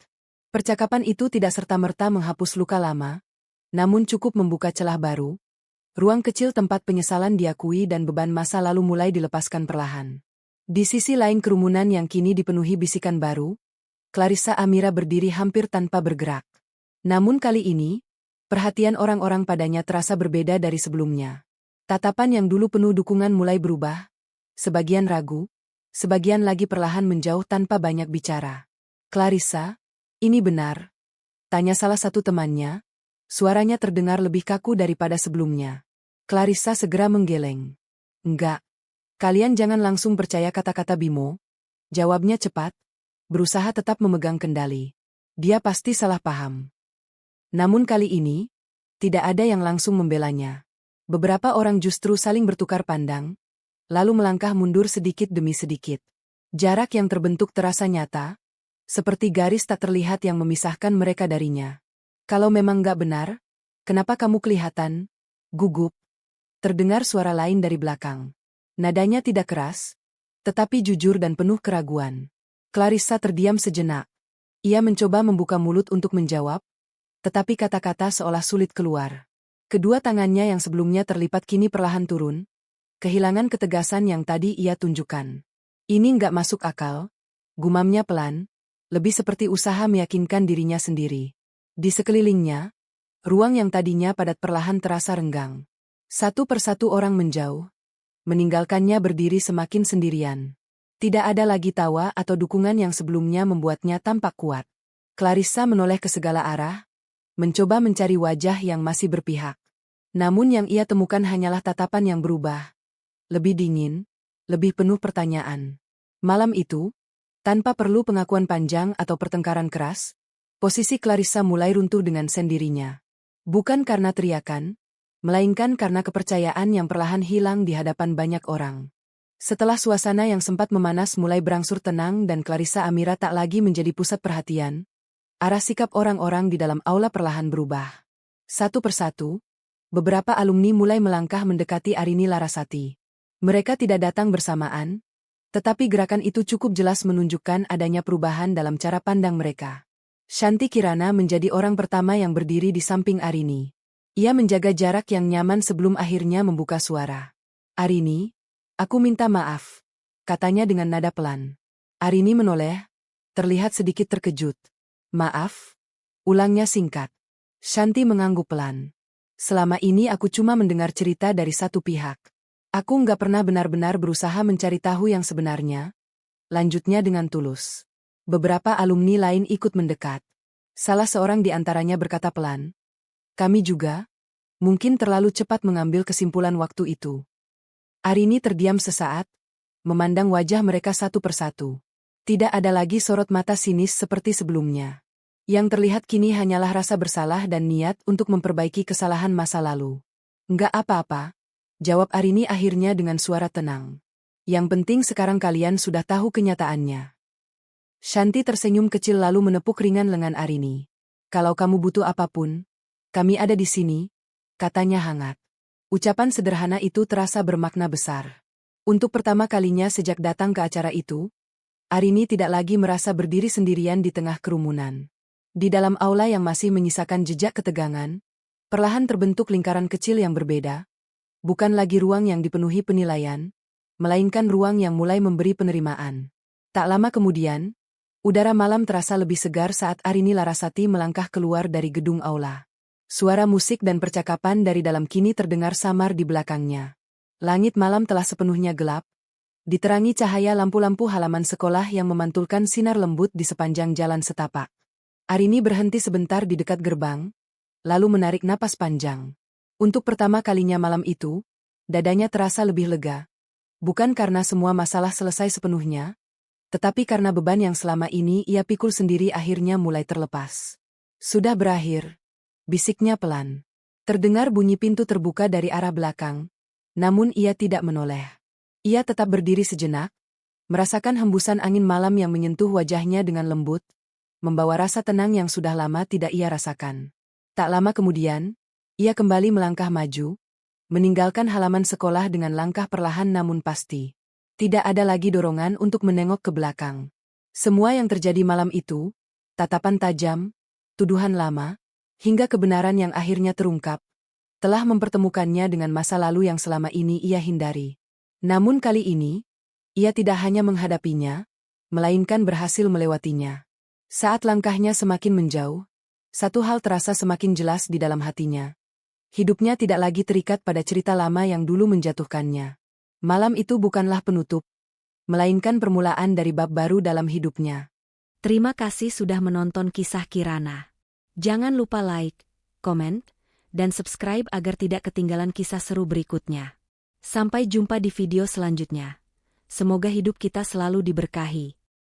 Percakapan itu tidak serta-merta menghapus luka lama, namun cukup membuka celah baru. Ruang kecil tempat penyesalan diakui dan beban masa lalu mulai dilepaskan perlahan. Di sisi lain kerumunan yang kini dipenuhi bisikan baru, Clarissa Amira berdiri hampir tanpa bergerak. Namun kali ini, perhatian orang-orang padanya terasa berbeda dari sebelumnya. Tatapan yang dulu penuh dukungan mulai berubah, sebagian ragu, sebagian lagi perlahan menjauh tanpa banyak bicara. Clarissa, ini benar? Tanya salah satu temannya, suaranya terdengar lebih kaku daripada sebelumnya. Clarissa segera menggeleng. Enggak. Kalian jangan langsung percaya kata-kata Bimo, jawabnya cepat, berusaha tetap memegang kendali. Dia pasti salah paham. Namun kali ini, tidak ada yang langsung membelanya. Beberapa orang justru saling bertukar pandang, lalu melangkah mundur sedikit demi sedikit. Jarak yang terbentuk terasa nyata, seperti garis tak terlihat yang memisahkan mereka darinya. Kalau memang nggak benar, kenapa kamu kelihatan gugup? Terdengar suara lain dari belakang. Nadanya tidak keras, tetapi jujur dan penuh keraguan. Clarissa terdiam sejenak. Ia mencoba membuka mulut untuk menjawab, tetapi kata-kata seolah sulit keluar. Kedua tangannya yang sebelumnya terlipat kini perlahan turun, kehilangan ketegasan yang tadi ia tunjukkan. Ini nggak masuk akal, gumamnya pelan, lebih seperti usaha meyakinkan dirinya sendiri. Di sekelilingnya, ruang yang tadinya padat perlahan terasa renggang. Satu persatu orang menjauh, meninggalkannya berdiri semakin sendirian. Tidak ada lagi tawa atau dukungan yang sebelumnya membuatnya tampak kuat. Clarissa menoleh ke segala arah, mencoba mencari wajah yang masih berpihak. Namun yang ia temukan hanyalah tatapan yang berubah. Lebih dingin, lebih penuh pertanyaan. Malam itu, tanpa perlu pengakuan panjang atau pertengkaran keras, posisi Clarissa mulai runtuh dengan sendirinya. Bukan karena teriakan, melainkan karena kepercayaan yang perlahan hilang di hadapan banyak orang. Setelah suasana yang sempat memanas mulai berangsur tenang dan Clarissa Amira tak lagi menjadi pusat perhatian, arah sikap orang-orang di dalam aula perlahan berubah. Satu persatu, beberapa alumni mulai melangkah mendekati Arini Larasati. Mereka tidak datang bersamaan, tetapi gerakan itu cukup jelas menunjukkan adanya perubahan dalam cara pandang mereka. Shanti Kirana menjadi orang pertama yang berdiri di samping Arini. Ia menjaga jarak yang nyaman sebelum akhirnya membuka suara. "Arini, aku minta maaf," katanya dengan nada pelan. Arini menoleh, terlihat sedikit terkejut. "Maaf?" ulangnya singkat. Shanti mengangguk pelan. "Selama ini aku cuma mendengar cerita dari satu pihak. Aku nggak pernah benar-benar berusaha mencari tahu yang sebenarnya," lanjutnya dengan tulus. Beberapa alumni lain ikut mendekat. Salah seorang di antaranya berkata pelan, "Kami juga, mungkin terlalu cepat mengambil kesimpulan waktu itu." Arini terdiam sesaat, memandang wajah mereka satu persatu. Tidak ada lagi sorot mata sinis seperti sebelumnya. Yang terlihat kini hanyalah rasa bersalah dan niat untuk memperbaiki kesalahan masa lalu. "Nggak apa-apa," jawab Arini akhirnya dengan suara tenang. "Yang penting sekarang kalian sudah tahu kenyataannya." Shanti tersenyum kecil lalu menepuk ringan lengan Arini. "Kalau kamu butuh apapun, kami ada di sini," katanya hangat. Ucapan sederhana itu terasa bermakna besar. Untuk pertama kalinya sejak datang ke acara itu, Arini tidak lagi merasa berdiri sendirian di tengah kerumunan. Di dalam aula yang masih menyisakan jejak ketegangan, perlahan terbentuk lingkaran kecil yang berbeda, bukan lagi ruang yang dipenuhi penilaian, melainkan ruang yang mulai memberi penerimaan. Tak lama kemudian, udara malam terasa lebih segar saat Arini Larasati melangkah keluar dari gedung aula. Suara musik dan percakapan dari dalam kini terdengar samar di belakangnya. Langit malam telah sepenuhnya gelap, diterangi cahaya lampu-lampu halaman sekolah yang memantulkan sinar lembut di sepanjang jalan setapak. Arini berhenti sebentar di dekat gerbang, lalu menarik napas panjang. Untuk pertama kalinya malam itu, dadanya terasa lebih lega. Bukan karena semua masalah selesai sepenuhnya, tetapi karena beban yang selama ini ia pikul sendiri akhirnya mulai terlepas. "Sudah berakhir," bisiknya pelan. Terdengar bunyi pintu terbuka dari arah belakang, namun ia tidak menoleh. Ia tetap berdiri sejenak, merasakan hembusan angin malam yang menyentuh wajahnya dengan lembut, membawa rasa tenang yang sudah lama tidak ia rasakan. Tak lama kemudian, ia kembali melangkah maju, meninggalkan halaman sekolah dengan langkah perlahan namun pasti. Tidak ada lagi dorongan untuk menengok ke belakang. Semua yang terjadi malam itu, tatapan tajam, tuduhan lama, hingga kebenaran yang akhirnya terungkap, telah mempertemukannya dengan masa lalu yang selama ini ia hindari. Namun kali ini, ia tidak hanya menghadapinya, melainkan berhasil melewatinya. Saat langkahnya semakin menjauh, satu hal terasa semakin jelas di dalam hatinya. Hidupnya tidak lagi terikat pada cerita lama yang dulu menjatuhkannya. Malam itu bukanlah penutup, melainkan permulaan dari bab baru dalam hidupnya. Terima kasih sudah menonton kisah Kirana. Jangan lupa like, komen, dan subscribe agar tidak ketinggalan kisah seru berikutnya. Sampai jumpa di video selanjutnya. Semoga hidup kita selalu diberkahi.